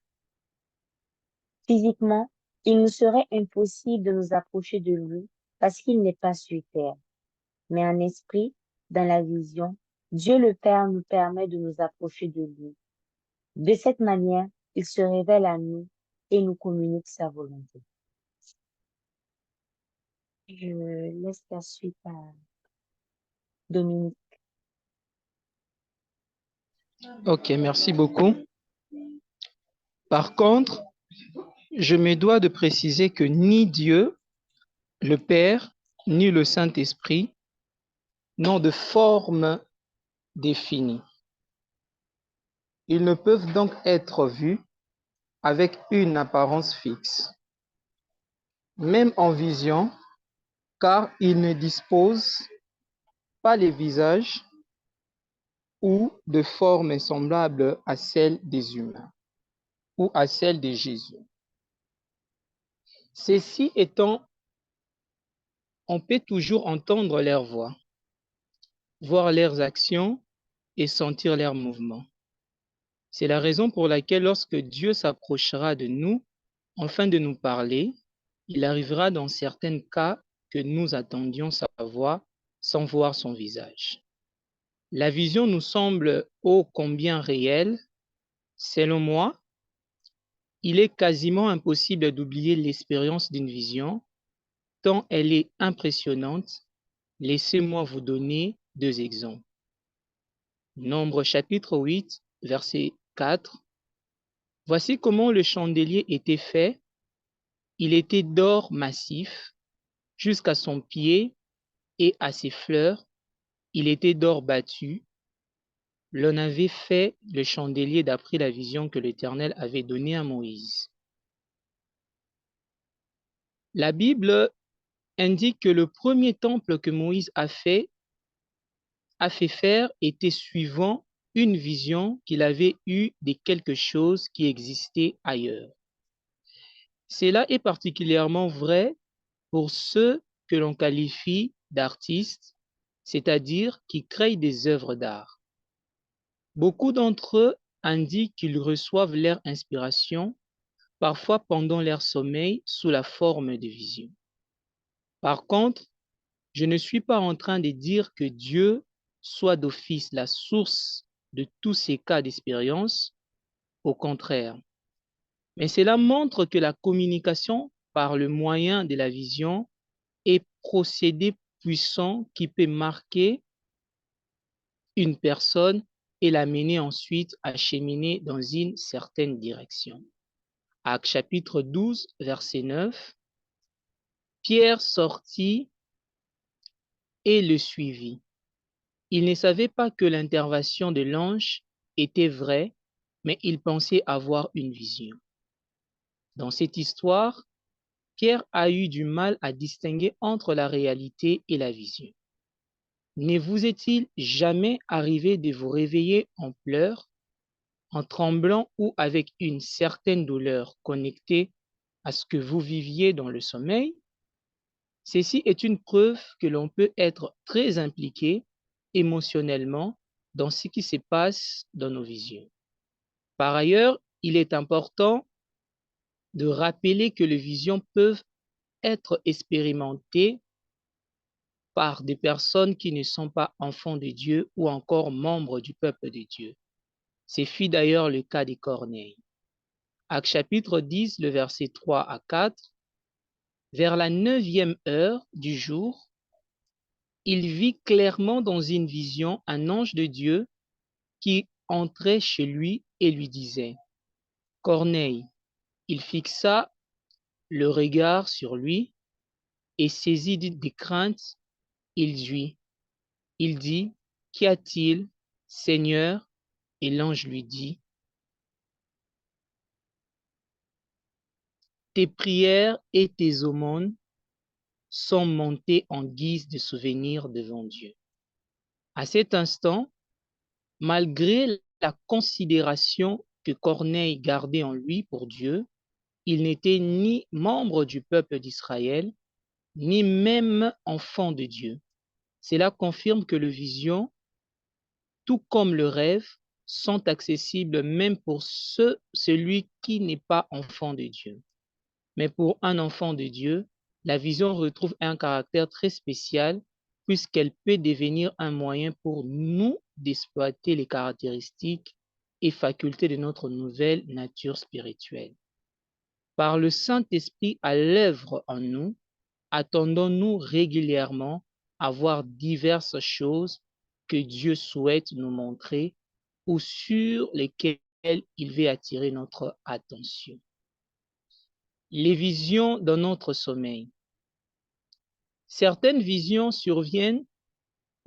Physiquement, il nous serait impossible de nous approcher de lui parce qu'il n'est pas sur terre. Mais en esprit, dans la vision, Dieu le Père nous permet de nous approcher de lui. De cette manière, il se révèle à nous et nous communique sa volonté. Je laisse la suite à Dominique.
Ok, merci beaucoup. Par contre, je me dois de préciser que ni Dieu, le Père, ni le Saint-Esprit n'ont de forme définie. Ils ne peuvent donc être vus avec une apparence fixe, même en vision, car ils ne disposent pas les visages ou de formes semblables à celles des humains ou à celles de Jésus. Ceci étant, on peut toujours entendre leur voix, voir leurs actions et sentir leurs mouvements. C'est la raison pour laquelle lorsque Dieu s'approchera de nous, afin de nous parler, il arrivera dans certains cas que nous attendions sa voix sans voir son visage. La vision nous semble ô combien réelle. Selon moi, il est quasiment impossible d'oublier l'expérience d'une vision, tant elle est impressionnante. Laissez-moi vous donner 2 exemples. Nombre chapitre 8, verset 4. Voici comment le chandelier était fait. Il était d'or massif jusqu'à son pied et à ses fleurs. Il était d'or battu. L'on avait fait le chandelier d'après la vision que l'Éternel avait donnée à Moïse. La Bible indique que le premier temple que Moïse a fait faire était suivant une vision qu'il avait eue de quelque chose qui existait ailleurs. Cela est particulièrement vrai pour ceux que l'on qualifie d'artistes, c'est-à-dire qui créent des œuvres d'art. Beaucoup d'entre eux indiquent qu'ils reçoivent leur inspiration, parfois pendant leur sommeil, sous la forme de visions. Par contre, je ne suis pas en train de dire que Dieu soit d'office la source de tous ces cas d'expérience, au contraire. Mais cela montre que la communication par le moyen de la vision est procédé puissant qui peut marquer une personne et l'amener ensuite à cheminer dans une certaine direction. Actes chapitre 12, verset 9. Pierre sortit et le suivit. Il ne savait pas que l'intervention de l'ange était vraie, mais il pensait avoir une vision. Dans cette histoire, Pierre a eu du mal à distinguer entre la réalité et la vision. Ne vous est-il jamais arrivé de vous réveiller en pleurs, en tremblant ou avec une certaine douleur connectée à ce que vous viviez dans le sommeil? Ceci est une preuve que l'on peut être très impliqué émotionnellement dans ce qui se passe dans nos visions. Par ailleurs, il est important de rappeler que les visions peuvent être expérimentées par des personnes qui ne sont pas enfants de Dieu ou encore membres du peuple de Dieu. Ce fut d'ailleurs le cas de Corneille. Actes chapitre 10, le verset 3 à 4. Vers la 9e heure du jour, il vit clairement dans une vision un ange de Dieu qui entrait chez lui et lui disait « Corneille ». Il fixa le regard sur lui et saisi de crainte, il dit « Qu'y a-t-il, Seigneur ?» Et l'ange lui dit « Tes prières et tes aumônes sont montées en guise de souvenir devant Dieu. » À cet instant, malgré la considération que Corneille gardait en lui pour Dieu, il n'était ni membre du peuple d'Israël, ni même enfant de Dieu. Cela confirme que les visions, tout comme le rêve, sont accessibles même pour celui qui n'est pas enfant de Dieu. Mais pour un enfant de Dieu, la vision retrouve un caractère très spécial puisqu'elle peut devenir un moyen pour nous d'exploiter les caractéristiques et facultés de notre nouvelle nature spirituelle. Par le Saint-Esprit à l'œuvre en nous, attendons-nous régulièrement à voir diverses choses que Dieu souhaite nous montrer ou sur lesquelles il veut attirer notre attention. Les visions dans notre sommeil. Certaines visions surviennent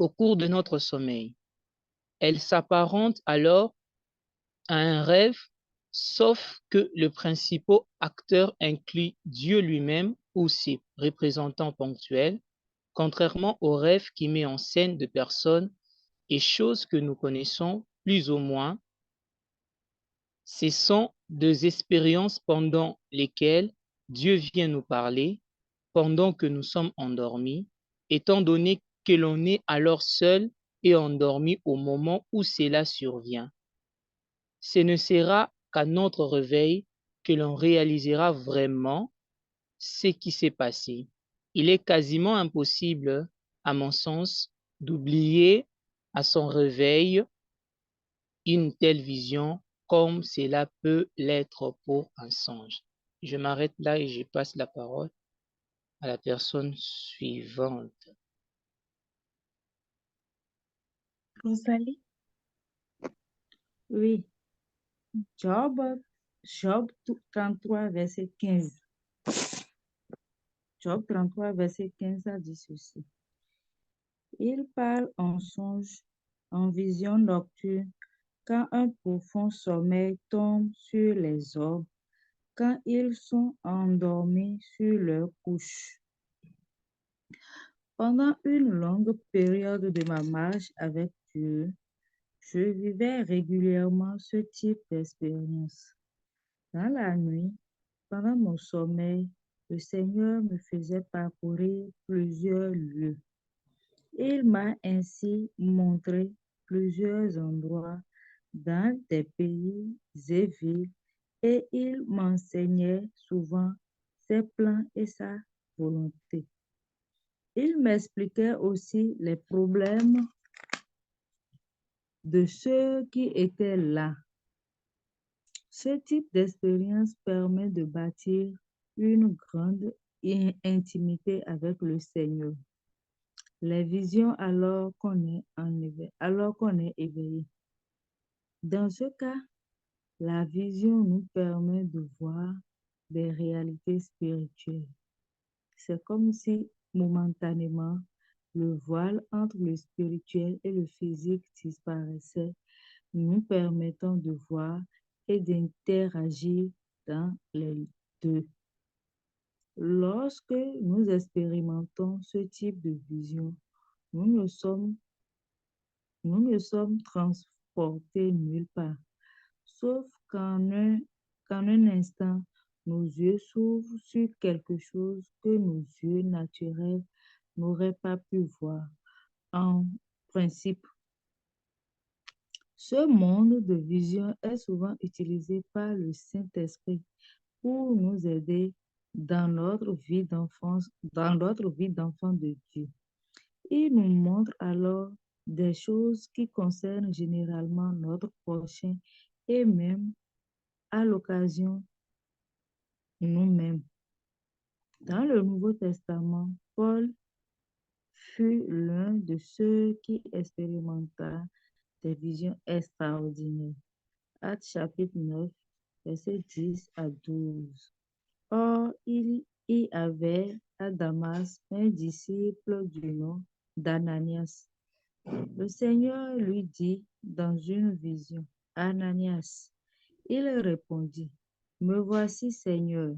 au cours de notre sommeil. Elle s'apparente alors à un rêve, sauf que le principal acteur inclut Dieu lui-même ou ses représentants ponctuels, contrairement au rêve qui met en scène de personnes et choses que nous connaissons plus ou moins. Ce sont des expériences pendant lesquelles Dieu vient nous parler pendant que nous sommes endormis, étant donné que l'on est alors seul et endormi au moment où cela survient. Ce ne sera qu'à notre réveil que l'on réalisera vraiment ce qui s'est passé. Il est quasiment impossible, à mon sens, d'oublier à son réveil une telle vision comme cela peut l'être pour un songe. Je m'arrête là et je passe la parole à la personne suivante.
Rosalie?
Oui. Job 33, verset 15. Job 33, verset 15 a dit ceci. Il parle en songe, en vision nocturne, quand un profond sommeil tombe sur les hommes, quand ils sont endormis sur leur couche. Pendant une longue période de ma marche avec Dieu, je vivais régulièrement ce type d'expérience. Dans la nuit, pendant mon sommeil, le Seigneur me faisait parcourir plusieurs lieux. Il m'a ainsi montré plusieurs endroits dans des pays et villes et il m'enseignait souvent ses plans et sa volonté. Il m'expliquait aussi les problèmes de ceux qui étaient là. Ce type d'expérience permet de bâtir une grande intimité avec le Seigneur. Les visions alors qu'on est éveillé. Dans ce cas, la vision nous permet de voir des réalités spirituelles. C'est comme si momentanément le voile entre le spirituel et le physique disparaissait, nous permettant de voir et d'interagir dans les deux. Lorsque nous expérimentons ce type de vision, nous ne sommes transportés nulle part, sauf qu'en un instant, nos yeux s'ouvrent sur quelque chose que nos yeux naturels n'auraient pas pu voir. En principe, ce monde de vision est souvent utilisé par le Saint-Esprit pour nous aider dans notre vie d'enfant de Dieu. Il nous montre alors des choses qui concernent généralement notre prochain et même à l'occasion nous-mêmes. Dans le Nouveau Testament, Paul fut l'un de ceux qui expérimenta des visions extraordinaires. Actes chapitre 9, versets 10 à 12. Or, il y avait à Damas un disciple du nom d'Ananias. Le Seigneur lui dit dans une vision, Ananias. Il répondit, Me voici, Seigneur.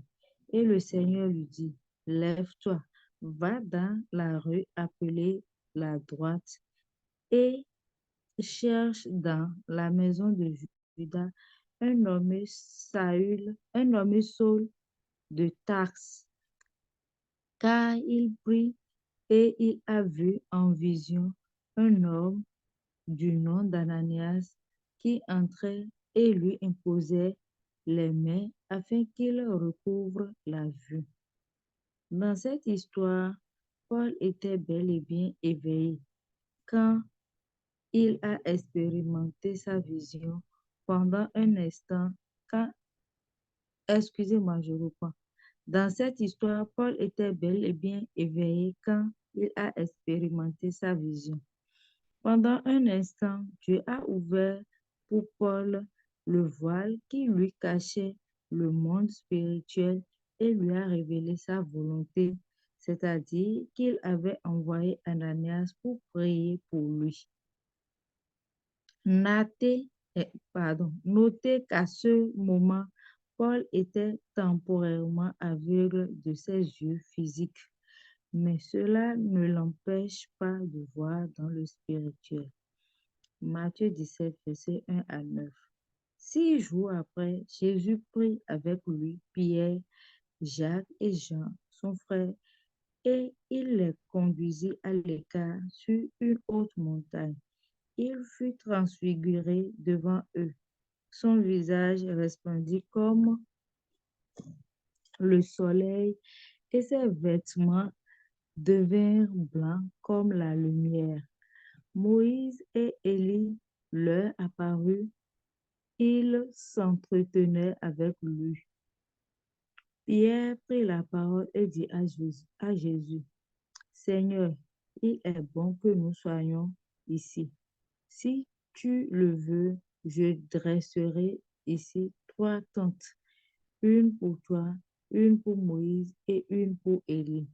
Et le Seigneur lui dit, Lève-toi, va dans la rue appelée la droite et cherche dans la maison de Judas un nommé Saül de Tarse, car il prie et il a vu en vision un homme du nom d'Ananias qui entrait et lui imposait les mains afin qu'il recouvre la vue. Dans cette histoire, Paul était bel et bien éveillé quand il a expérimenté sa vision pendant un instant excusez-moi, je reprends. Dans cette histoire, Paul était bel et bien éveillé quand il a expérimenté sa vision. Pendant un instant, Dieu a ouvert pour Paul le voile qui lui cachait le monde spirituel et lui a révélé sa volonté, c'est-à-dire qu'il avait envoyé Ananias pour prier pour lui. Notez qu'à ce moment, Paul était temporairement aveugle de ses yeux physiques, mais cela ne l'empêche pas de voir dans le spirituel. Matthieu 17, versets 1 à 9. 6 jours après, Jésus prit avec lui Pierre, Jacques et Jean, son frère, et il les conduisit à l'écart sur une haute montagne. Il fut transfiguré devant eux. Son visage resplendit comme le soleil et ses vêtements devinrent blancs comme la lumière. Moïse et Élie leur apparurent. Ils s'entretenaient avec lui. Pierre prit la parole et dit à Jésus, Seigneur, il est bon que nous soyons ici. Si tu le veux, je dresserai ici 3 tentes, une pour toi, une pour Moïse et une pour Élie.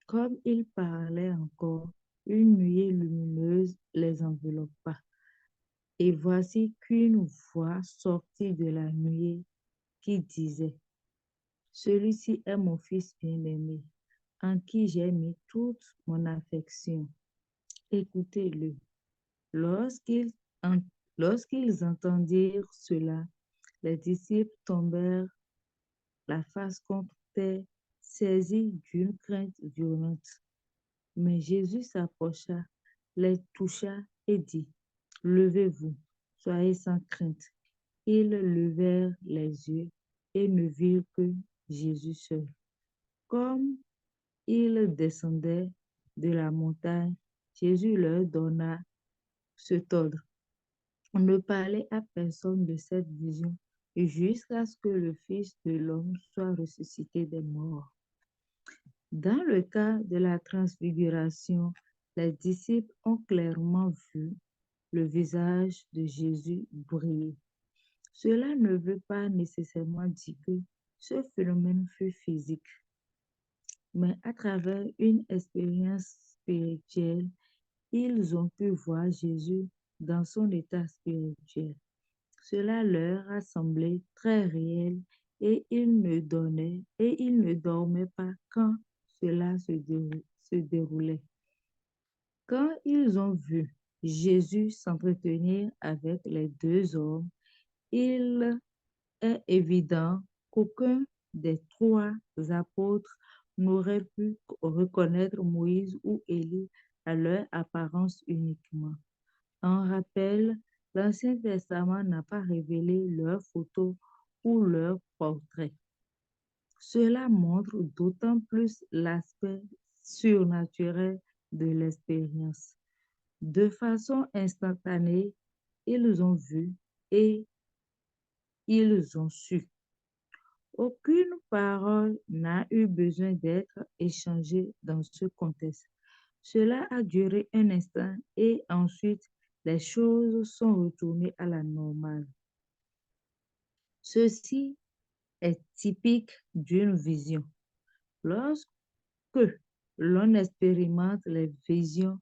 Comme il parlait encore, une nuée lumineuse les enveloppa. Et voici qu'une voix sortit de la nuée qui disait, Celui-ci est mon fils bien-aimé, en qui j'ai mis toute mon affection. Écoutez-le. Lorsqu'ils entendirent cela, les disciples tombèrent la face contre terre, saisis d'une crainte violente. Mais Jésus s'approcha, les toucha et dit, Levez-vous, soyez sans crainte. Ils levèrent les yeux et ne virent que Jésus seul. Comme ils descendaient de la montagne, Jésus leur donna cet ordre. Ne parlez à personne de cette vision jusqu'à ce que le Fils de l'homme soit ressuscité des morts. Dans le cas de la transfiguration, les disciples ont clairement vu le visage de Jésus briller. Cela ne veut pas nécessairement dire que ce phénomène fut physique, mais à travers une expérience spirituelle, ils ont pu voir Jésus dans son état spirituel. Cela leur a semblé très réel et ils ne dormaient pas quand cela se déroulait. Quand ils ont vu Jésus s'entretenir avec les 2 hommes, il est évident qu'aucun des 3 apôtres n'aurait pu reconnaître Moïse ou Élie à leur apparence uniquement. En rappel, l'Ancien Testament n'a pas révélé leurs photos ou leurs portraits. Cela montre d'autant plus l'aspect surnaturel de l'expérience. De façon instantanée, ils ont vu et ils ont su. Aucune parole n'a eu besoin d'être échangée dans ce contexte. Cela a duré un instant et ensuite, les choses sont retournées à la normale. Ceci est typique d'une vision. Lorsque l'on expérimente les visions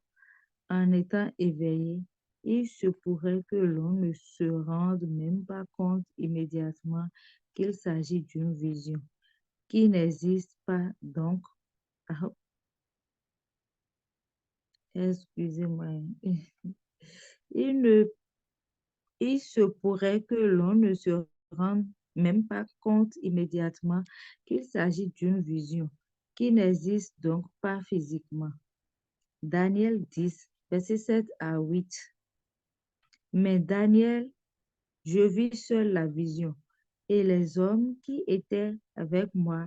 en étant éveillé, il se pourrait que l'on ne se rende même pas compte immédiatement qu'il s'agit d'une vision qui n'existe pas donc. Excusez-moi. Il se pourrait que l'on ne se rende même pas compte immédiatement qu'il s'agit d'une vision qui n'existe donc pas physiquement. Daniel 10, versets 7 à 8. Mais Daniel, je vis seul la vision, et les hommes qui étaient avec moi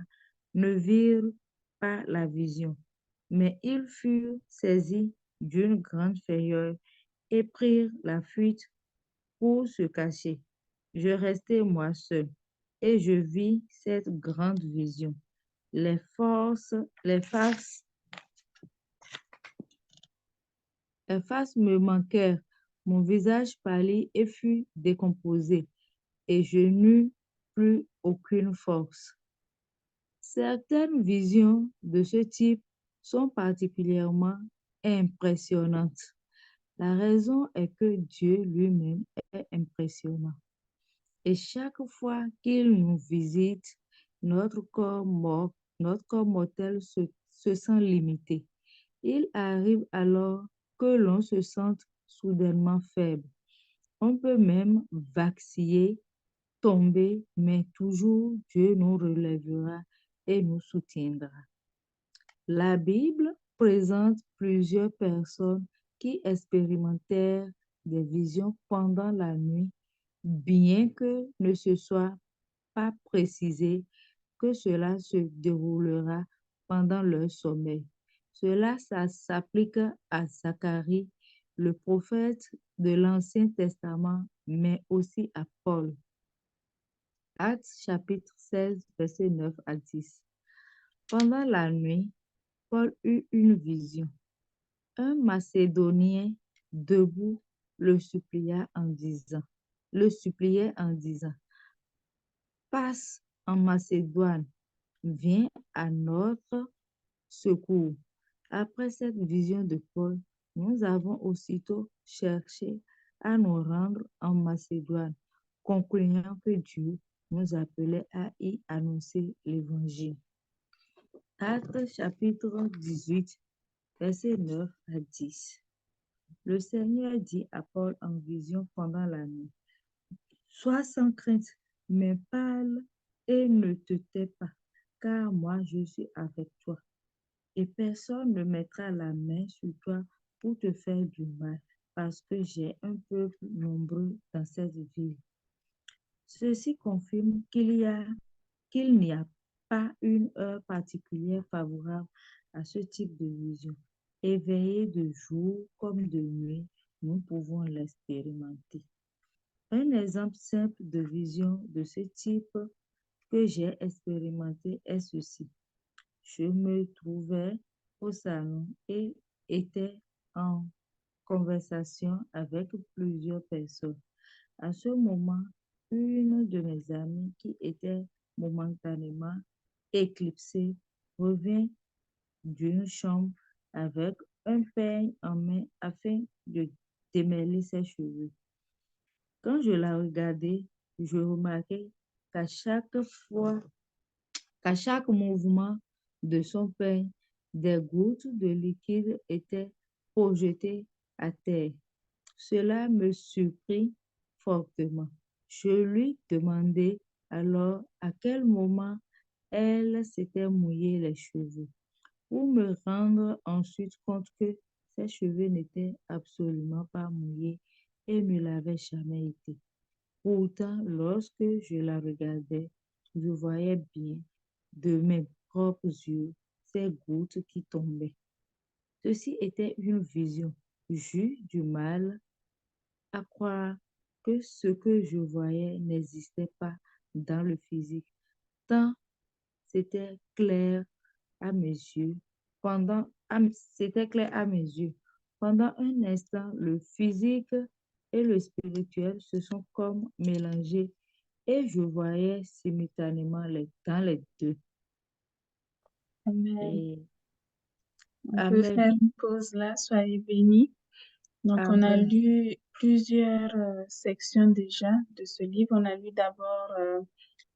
ne virent pas la vision, mais ils furent saisis d'une grande frayeur et prirent la fuite pour se cacher. Je restai moi seul, et je vis cette grande vision. Les faces me manquèrent, mon visage pâlit et fut décomposé, et je n'eus plus aucune force. Certaines visions de ce type sont particulièrement impressionnantes. La raison est que Dieu lui-même est impressionnant. Et chaque fois qu'il nous visite, notre corps mortel se sent limité. Il arrive alors que l'on se sente soudainement faible. On peut même vaciller, tomber, mais toujours Dieu nous relèvera et nous soutiendra. La Bible présente plusieurs personnes qui expérimentèrent des visions pendant la nuit, bien que ne se soit pas précisé que cela se déroulera pendant leur sommeil. Cela, ça s'applique à Zacharie, le prophète de l'Ancien Testament, mais aussi à Paul. Actes chapitre 16, versets 9 à 10. Pendant la nuit, Paul eut une vision. Un Macédonien debout le suppliait en disant, passe en Macédoine, viens à notre secours. Après cette vision de Paul, nous avons aussitôt cherché à nous rendre en Macédoine, concluant que Dieu nous appelait à y annoncer l'Évangile. Actes chapitre 18, versets 9 à 10. Le Seigneur dit à Paul en vision pendant la nuit, sois sans crainte, mais parle et ne te tais pas, car moi je suis avec toi. Et personne ne mettra la main sur toi pour te faire du mal, parce que j'ai un peuple nombreux dans cette ville. Ceci confirme qu'il n'y a pas une heure particulière favorable à ce type de vision. Éveillés de jour comme de nuit, nous pouvons l'expérimenter. Un exemple simple de vision de ce type que j'ai expérimenté est ceci. Je me trouvais au salon et étais en conversation avec plusieurs personnes. À ce moment, une de mes amies qui était momentanément éclipsée revient d'une chambre avec un peigne en main afin de démêler ses cheveux. Quand je la regardais, je remarquais qu'à chaque mouvement de son peigne, des gouttes de liquide étaient projetées à terre. Cela me surprit fortement. Je lui demandai alors à quel moment elle s'était mouillé les cheveux, pour me rendre ensuite compte que ses cheveux n'étaient absolument pas mouillés et ne l'avaient jamais été. Pourtant, lorsque je la regardais, je voyais bien de mes propres yeux ces gouttes qui tombaient. Ceci était une vision. J'eus du mal à croire que ce que je voyais n'existait pas dans le physique, tant c'était clair à mes yeux. C'était clair à mes yeux. Pendant un instant, le physique et le spirituel se sont comme mélangés et je voyais simultanément dans les deux.
Amen.
Et
On peut
Amen,
faire une pause là, soyez bénis. Donc, on a
Amen.
lu plusieurs sections déjà de ce livre. On a lu d'abord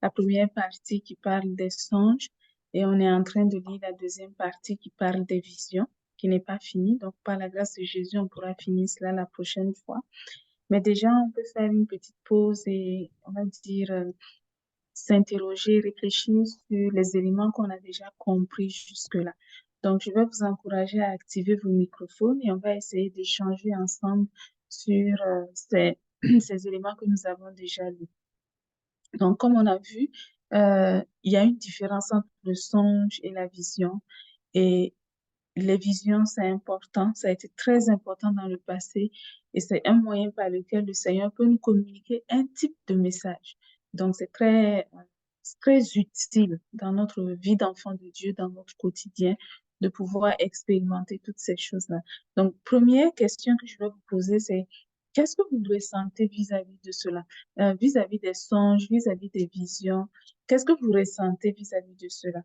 la première partie qui parle des songes et on est en train de lire la deuxième partie qui parle des visions, qui n'est pas finie. Donc, par la grâce de Jésus, on pourra finir cela la prochaine fois. Mais déjà, on peut faire une petite pause et on va dire s'interroger, réfléchir sur les éléments qu'on a déjà compris jusque-là. Donc, je vais vous encourager à activer vos microphones et on va essayer d'échanger ensemble sur ces éléments que nous avons déjà lus. Donc, comme on a vu, il y a une différence entre le songe et la vision. Et les visions, c'est important, ça a été très important dans le passé et c'est un moyen par lequel le Seigneur peut nous communiquer un type de message. Donc, c'est très utile dans notre vie d'enfant de Dieu, dans notre quotidien, de pouvoir expérimenter toutes ces choses-là. Donc, première question que je vais vous poser, c'est qu'est-ce que vous ressentez vis-à-vis de cela? Vis-à-vis des songes, vis-à-vis des visions, qu'est-ce que vous ressentez vis-à-vis de cela?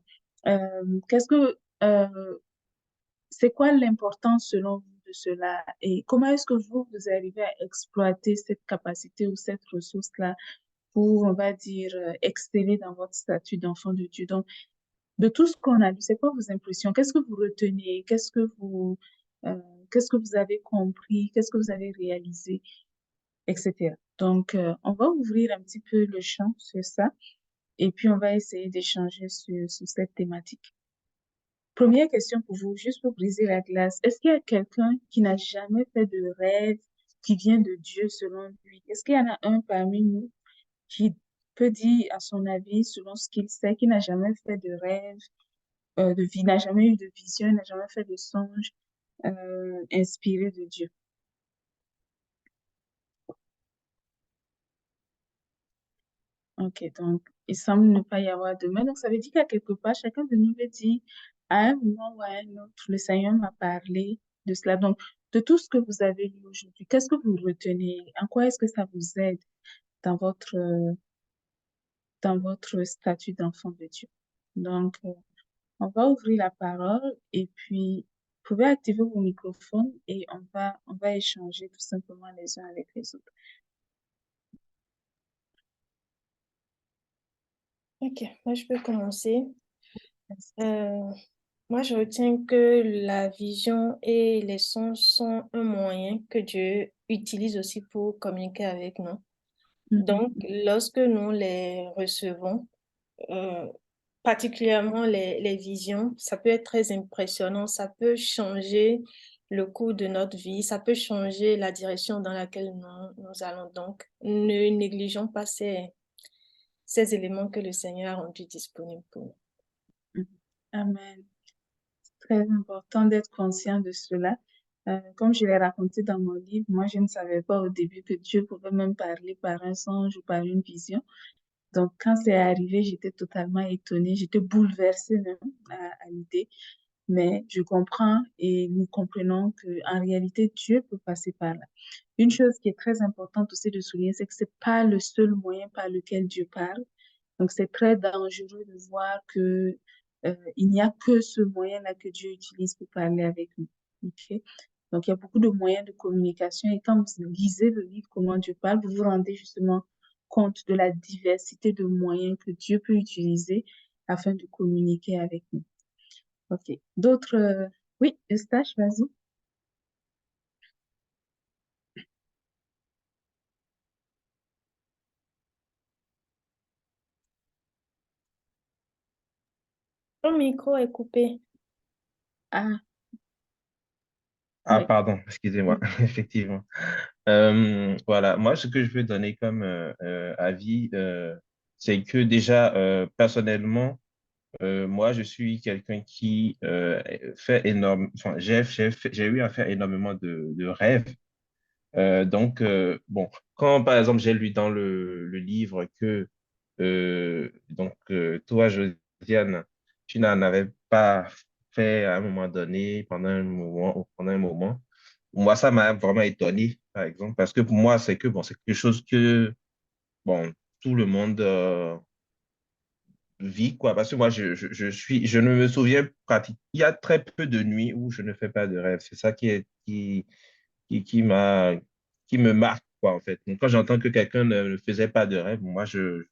Qu'est-ce que c'est quoi l'importance selon vous de cela et comment est-ce que vous arrivez à exploiter cette capacité ou cette ressource-là pour, on va dire, exceller dans votre statut d'enfant de Dieu? Donc, de tout ce qu'on a lu, c'est quoi vos impressions? Qu'est-ce que vous retenez? Euh, qu'est-ce que vous avez compris? Qu'est-ce que vous avez réalisé? Etc. Donc, on va ouvrir un petit peu le champ sur ça et puis on va essayer d'échanger sur cette thématique. Première question pour vous, juste pour briser la glace. Est-ce qu'il y a quelqu'un qui n'a jamais fait de rêve qui vient de Dieu selon lui? Est-ce qu'il y en a un parmi nous qui peut dire à son avis, selon ce qu'il sait, qui n'a jamais fait de rêve, de vie, n'a jamais eu de vision, n'a jamais fait de songe inspiré de Dieu? Ok, donc il semble ne pas y avoir de main. Donc ça veut dire qu'à quelque part, chacun de nous veut dire à un moment ou à un autre, le Seigneur m'a parlé de cela. Donc, de tout ce que vous avez lu aujourd'hui, qu'est-ce que vous retenez? En quoi est-ce que ça vous aide dans dans votre statut d'enfant de Dieu? Donc, on va ouvrir la parole et puis vous pouvez activer vos microphones et on va échanger tout simplement les uns avec les autres.
Ok, moi je peux commencer. Euh, Moi, je retiens que la vision et les sons sont un moyen que Dieu utilise aussi pour communiquer avec nous.
Mhm,
Donc, lorsque nous les recevons, euh, particulièrement les visions, ça peut être très impressionnant, ça peut changer le cours de notre vie, ça peut changer la direction dans laquelle nous allons. Donc, ne négligeons pas ces éléments que le Seigneur a rendus disponibles pour nous.
mhm. Amen. Très important d'être conscient de cela. Comme je l'ai raconté dans mon livre, moi, je ne savais pas au début que Dieu pouvait même parler par un songe ou par une vision. Donc, quand c'est arrivé, j'étais totalement étonnée, j'étais bouleversée même à l'idée. Mais je comprends et nous comprenons que en réalité, Dieu peut passer par là. Une chose qui est très importante aussi de souligner, c'est que c'est pas le seul moyen par lequel Dieu parle. Donc, c'est très dangereux de voir que il n'y a que ce moyen-là que Dieu utilise pour parler avec nous. Ok? Donc, il y a beaucoup de moyens de communication et quand vous lisez le livre Comment Dieu parle, vous vous rendez justement compte de la diversité de moyens que Dieu peut utiliser afin de communiquer avec nous. Ok. D'autres... Oui, Eustache, vas-y.
Ton micro est coupé.
Ah,
Ah,
oui.
pardon, excusez-moi, effectivement. Voilà, moi, ce que je veux donner comme avis, c'est que déjà, personnellement, moi, je suis quelqu'un qui fait énorme, enfin, j'ai eu à faire énormément de rêves. Bon, quand par exemple j'ai lu dans le livre que toi, Josiane, tu n'en avais pas fait à un moment donné, pendant un moment, moi, ça m'a vraiment étonné, par exemple, parce que pour moi, c'est que bon, c'est quelque chose que bon, tout le monde vit, quoi. Parce que moi, je ne me souviens pratiquement, il y a très peu de nuits où je ne fais pas de rêve. C'est ça qui m'a, qui me marque, quoi, en fait. Donc, quand j'entends que quelqu'un ne faisait pas de rêve, moi, je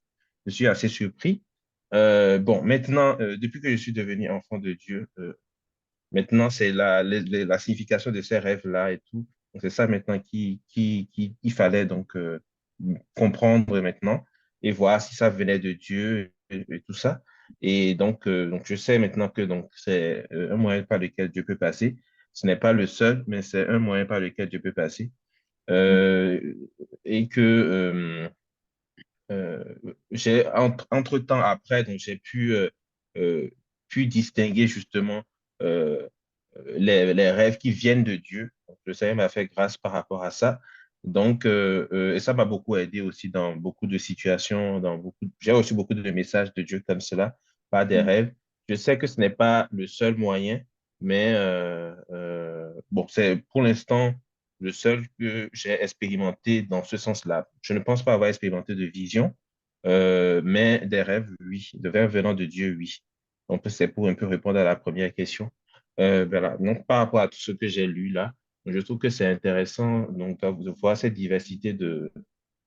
suis assez surpris. Bon, maintenant, depuis que je suis devenu enfant de Dieu, maintenant, c'est la signification de ces rêves-là et tout. Donc, c'est ça maintenant qu'il fallait donc comprendre maintenant et voir si ça venait de Dieu et tout ça. Et donc, je sais maintenant que donc c'est un moyen par lequel Dieu peut passer. Ce n'est pas le seul, mais c'est un moyen par lequel Dieu peut passer. Euh, et que euh, entre-temps, après, donc j'ai euh, pu distinguer justement euh, les rêves qui viennent de Dieu. Donc, le Seigneur m'a fait grâce par rapport à ça. Et ça m'a beaucoup aidé aussi dans beaucoup de situations, j'ai reçu beaucoup de messages de Dieu comme cela, pas des
Mm.
rêves. Je sais que ce n'est pas le seul moyen, mais bon, c'est pour l'instant le seul que j'ai expérimenté dans ce sens-là. Je ne pense pas avoir expérimenté de vision, mais des rêves, oui, de rêves venant de Dieu, oui. Donc, c'est pour un peu répondre à la première question. Voilà. Donc, par rapport à tout ce que j'ai lu là, je trouve que c'est intéressant donc, de voir cette diversité de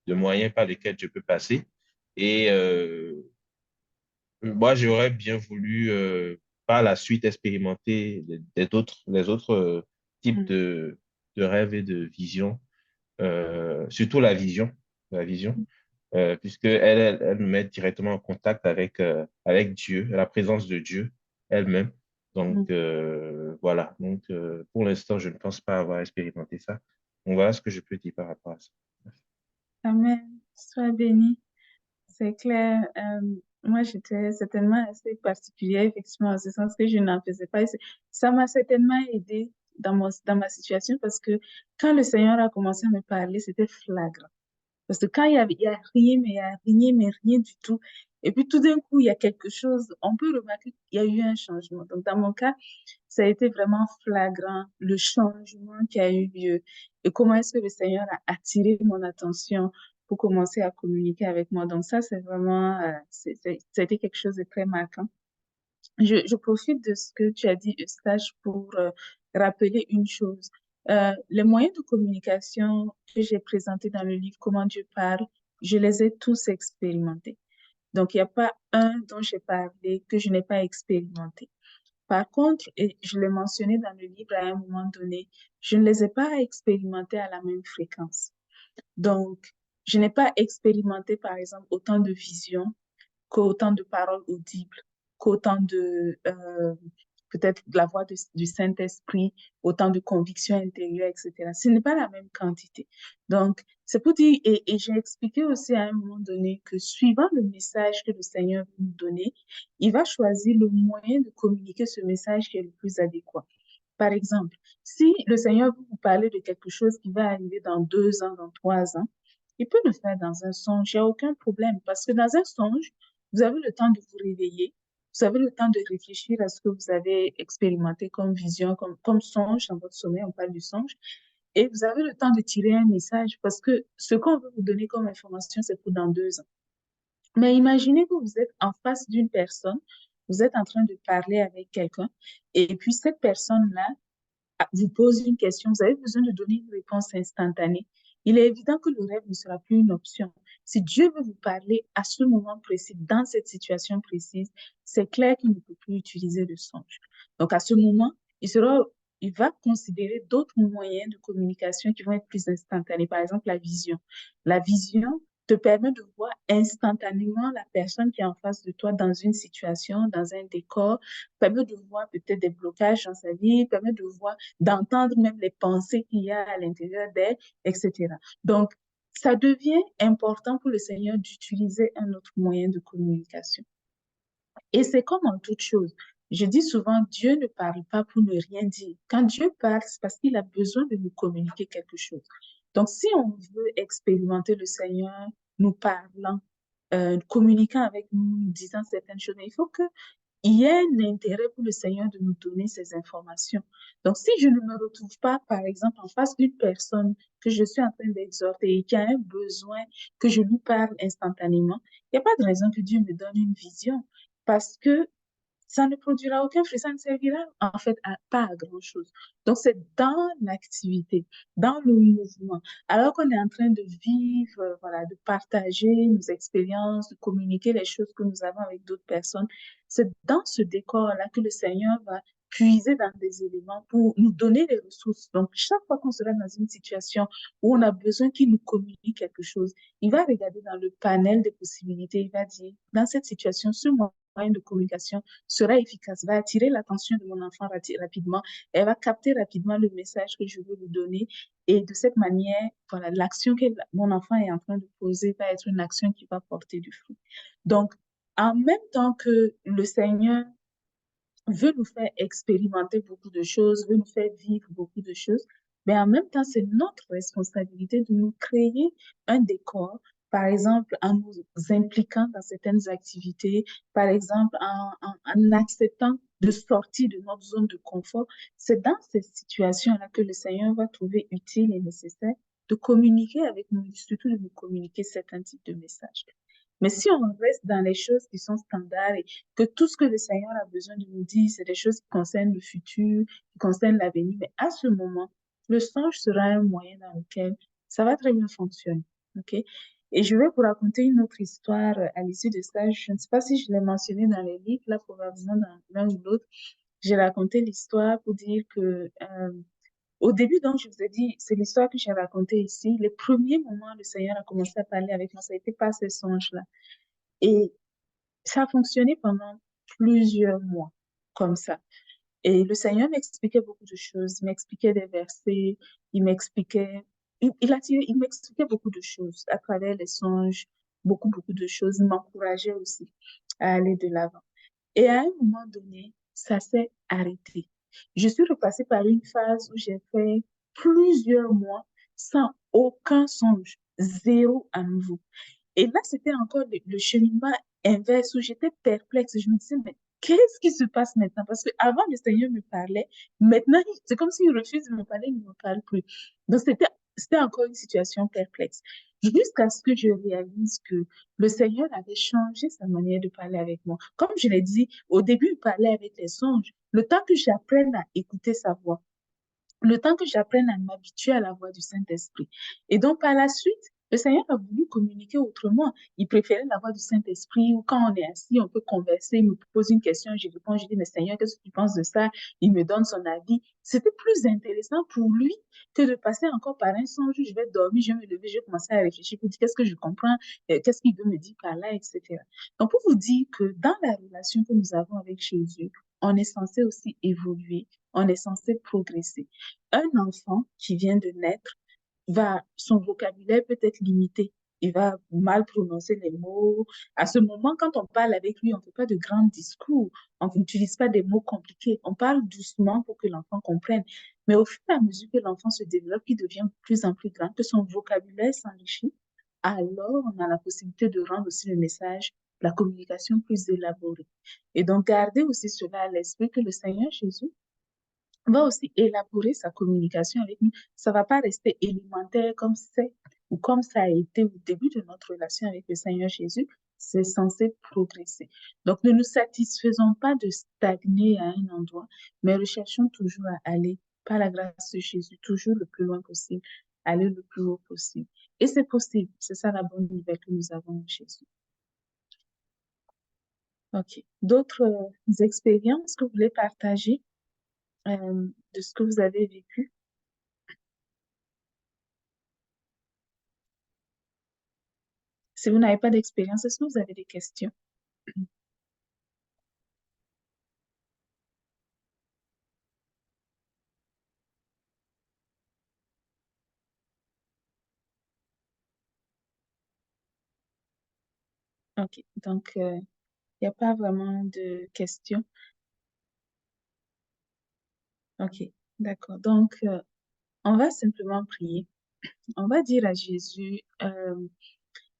moyens par lesquels je peux passer. Et moi, j'aurais bien voulu par la suite expérimenter les autres types
Mm.
de rêves et de visions, surtout la vision, puisque elle nous met directement en contact avec Dieu, la présence de Dieu elle-même. Donc,
Mm.
voilà. Donc, pour l'instant, je ne pense pas avoir expérimenté ça. Donc, voilà ce que je peux dire par rapport à ça.
Amen. Sois béni. C'est clair. Moi, j'étais certainement assez particulière, effectivement, en ce sens que je n'en faisais pas. Ça m'a certainement aidé dans ma situation parce que quand le Seigneur a commencé à me parler, c'était flagrant. Parce que quand il y a rien, mais il y a rien, mais rien du tout. Et puis tout d'un coup, il y a quelque chose, on peut remarquer qu'il y a eu un changement. Donc, dans mon cas, ça a été vraiment flagrant, le changement qui a eu lieu. Et comment est-ce que le Seigneur a attiré mon attention pour commencer à communiquer avec moi. Donc, ça, c'est vraiment, ça a été quelque chose de très marquant. Je profite de ce que tu as dit, Eustache, pour rappeler une chose. Les moyens de communication que j'ai présentés dans le livre Comment Dieu parle, je les ai tous expérimentés. Donc, il n'y a pas un dont j'ai parlé que je n'ai pas expérimenté. Par contre, et je l'ai mentionné dans le livre à un moment donné, je ne les ai pas expérimentés à la même fréquence. Donc, je n'ai pas expérimenté, par exemple, autant de visions qu'autant de paroles audibles, qu'autant de, peut-être de la voix du Saint-Esprit, autant de convictions intérieures, etc. Ce n'est pas la même quantité. Donc, c'est pour dire, et j'ai expliqué aussi à un moment donné que suivant le message que le Seigneur veut nous donner, il va choisir le moyen de communiquer ce message qui est le plus adéquat. Par exemple, si le Seigneur veut vous parler de quelque chose qui va arriver dans 2 ans, dans 3 ans, il peut le faire dans un songe, il n'y a aucun problème. Parce que dans un songe, vous avez le temps de vous réveiller, vous avez le temps de réfléchir à ce que vous avez expérimenté comme vision, comme songe dans votre sommeil, on parle du songe, et vous avez le temps de tirer un message parce que ce qu'on veut vous donner comme information, c'est pour dans 2 ans. Mais imaginez que vous êtes en face d'une personne, vous êtes en train de parler avec quelqu'un, et puis cette personne-là vous pose une question, vous avez besoin de donner une réponse instantanée. Il est évident que le rêve ne sera plus une option. Si Dieu veut vous parler à ce moment précis, dans cette situation précise, c'est clair qu'il ne peut plus utiliser le songe. Donc, à ce moment, il va considérer d'autres moyens de communication qui vont être plus instantanés. Par exemple, la vision. La vision te permet de voir instantanément la personne qui est en face de toi dans une situation, dans un décor, permet de voir peut-être des blocages dans sa vie, permet de voir, d'entendre même les pensées qu'il y a à l'intérieur d'elle, etc. Donc, ça devient important pour le Seigneur d'utiliser un autre moyen de communication. Et c'est comme en toute chose. Je dis souvent, Dieu ne parle pas pour ne rien dire. Quand Dieu parle, c'est parce qu'il a besoin de nous communiquer quelque chose. Donc, si on veut expérimenter le Seigneur nous parlant, communiquant avec nous, nous disant certaines choses, il faut que il y a un intérêt pour le Seigneur de nous donner ces informations. Donc, si je ne me retrouve pas, par exemple, en face d'une personne que je suis en train d'exhorter et qui a un besoin que je lui parle instantanément, il n'y a pas de raison que Dieu me donne une vision parce que ça ne produira aucun fruit, ça ne servira en fait pas à grand-chose. Donc, c'est dans l'activité, dans le mouvement, alors qu'on est en train de vivre, voilà, de partager nos expériences, de communiquer les choses que nous avons avec d'autres personnes, c'est dans ce décor-là que le Seigneur va puiser dans des éléments pour nous donner les ressources. Donc, chaque fois qu'on sera dans une situation où on a besoin qu'il nous communique quelque chose, il va regarder dans le panel des possibilités, il va dire, dans cette situation, ce moyen de communication sera efficace, va attirer l'attention de mon enfant rapidement, elle va capter rapidement le message que je veux lui donner et de cette manière, voilà, l'action que mon enfant est en train de poser va être une action qui va porter du fruit. Donc, en même temps que le Seigneur veut nous faire expérimenter beaucoup de choses, veut nous faire vivre beaucoup de choses, mais en même temps, c'est notre responsabilité de nous créer un décor, par exemple en nous impliquant dans certaines activités, par exemple en acceptant de sortir de notre zone de confort. C'est dans ces situations-là que le Seigneur va trouver utile et nécessaire de communiquer avec nous, surtout de nous communiquer certains types de messages. Mais si on reste dans les choses qui sont standards et que tout ce que le Seigneur a besoin de nous dire, c'est des choses qui concernent le futur, qui concernent l'avenir, mais à ce moment, le songe sera un moyen dans lequel ça va très bien fonctionner. OK? Et je vais vous raconter une autre histoire à l'issue de ça. Je ne sais pas si je l'ai mentionné dans les livres, là, probablement dans l'un ou l'autre. J'ai raconté l'histoire pour dire que au début, donc, je vous ai dit, c'est l'histoire que j'ai racontée ici. Les premiers moments, le Seigneur a commencé à parler avec moi. Ça a été par ces songes-là. Et ça a fonctionné pendant plusieurs mois, comme ça. Et le Seigneur m'expliquait beaucoup de choses. Il m'expliquait des versets, il m'expliquait, il m'expliquait beaucoup de choses à travers les songes, beaucoup de choses. Il m'encourageait aussi à aller de l'avant. Et à un moment donné, ça s'est arrêté. Je suis repassée par une phase où j'ai fait plusieurs mois sans aucun songe, zéro à nouveau. Et là, c'était encore le cheminement inverse où j'étais perplexe. Je me disais, mais qu'est-ce qui se passe maintenant? Parce qu'avant, le Seigneur me parlait. Maintenant, c'est comme s'il refuse de me parler, il ne me parle plus. Donc, c'était encore une situation perplexe. Jusqu'à ce que je réalise que le Seigneur avait changé sa manière de parler avec moi. Comme je l'ai dit, au début, il parlait avec les songes. Le temps que j'apprenne à écouter sa voix, le temps que j'apprenne à m'habituer à la voix du Saint-Esprit. Et donc, par la suite, le Seigneur a voulu communiquer autrement. Il préférait la voix du Saint-Esprit où quand on est assis, on peut converser, il me pose une question, je réponds, je dis, mais Seigneur, qu'est-ce que tu penses de ça? Il me donne son avis. C'était plus intéressant pour lui que de passer encore par un songe où je vais dormir, je vais me lever, je vais commencer à réfléchir pour dire qu'est-ce que je comprends, qu'est-ce qu'il veut me dire par là, etc. Donc, pour vous dire que dans la relation que nous avons avec Jésus, on est censé aussi évoluer, on est censé progresser. Un enfant qui vient de naître son vocabulaire peut être limité. Il va mal prononcer les mots. À ce moment, quand on parle avec lui, on ne fait pas de grands discours. On n'utilise pas des mots compliqués. On parle doucement pour que l'enfant comprenne. Mais au fur et à mesure que l'enfant se développe, il devient de plus en plus grand, que son vocabulaire s'enrichit, alors on a la possibilité de rendre aussi le message, la communication plus élaborée. Et donc, gardez aussi cela à l'esprit que le Seigneur Jésus va aussi élaborer sa communication avec nous. Ça ne va pas rester élémentaire comme c'est ou comme ça a été au début de notre relation avec le Seigneur Jésus. C'est censé progresser. Donc, ne nous satisfaisons pas de stagner à un endroit, mais recherchons toujours à aller, par la grâce de Jésus, toujours le plus loin possible, aller le plus haut possible. Et c'est possible. C'est ça la bonne nouvelle que nous avons en Jésus. OK. D'autres expériences que vous voulez partager de ce que vous avez vécu? Si vous n'avez pas d'expérience, est-ce que vous avez des questions? OK. Donc, il n'y a pas vraiment de questions. OK. D'accord. Donc, on va simplement prier. On va dire à Jésus,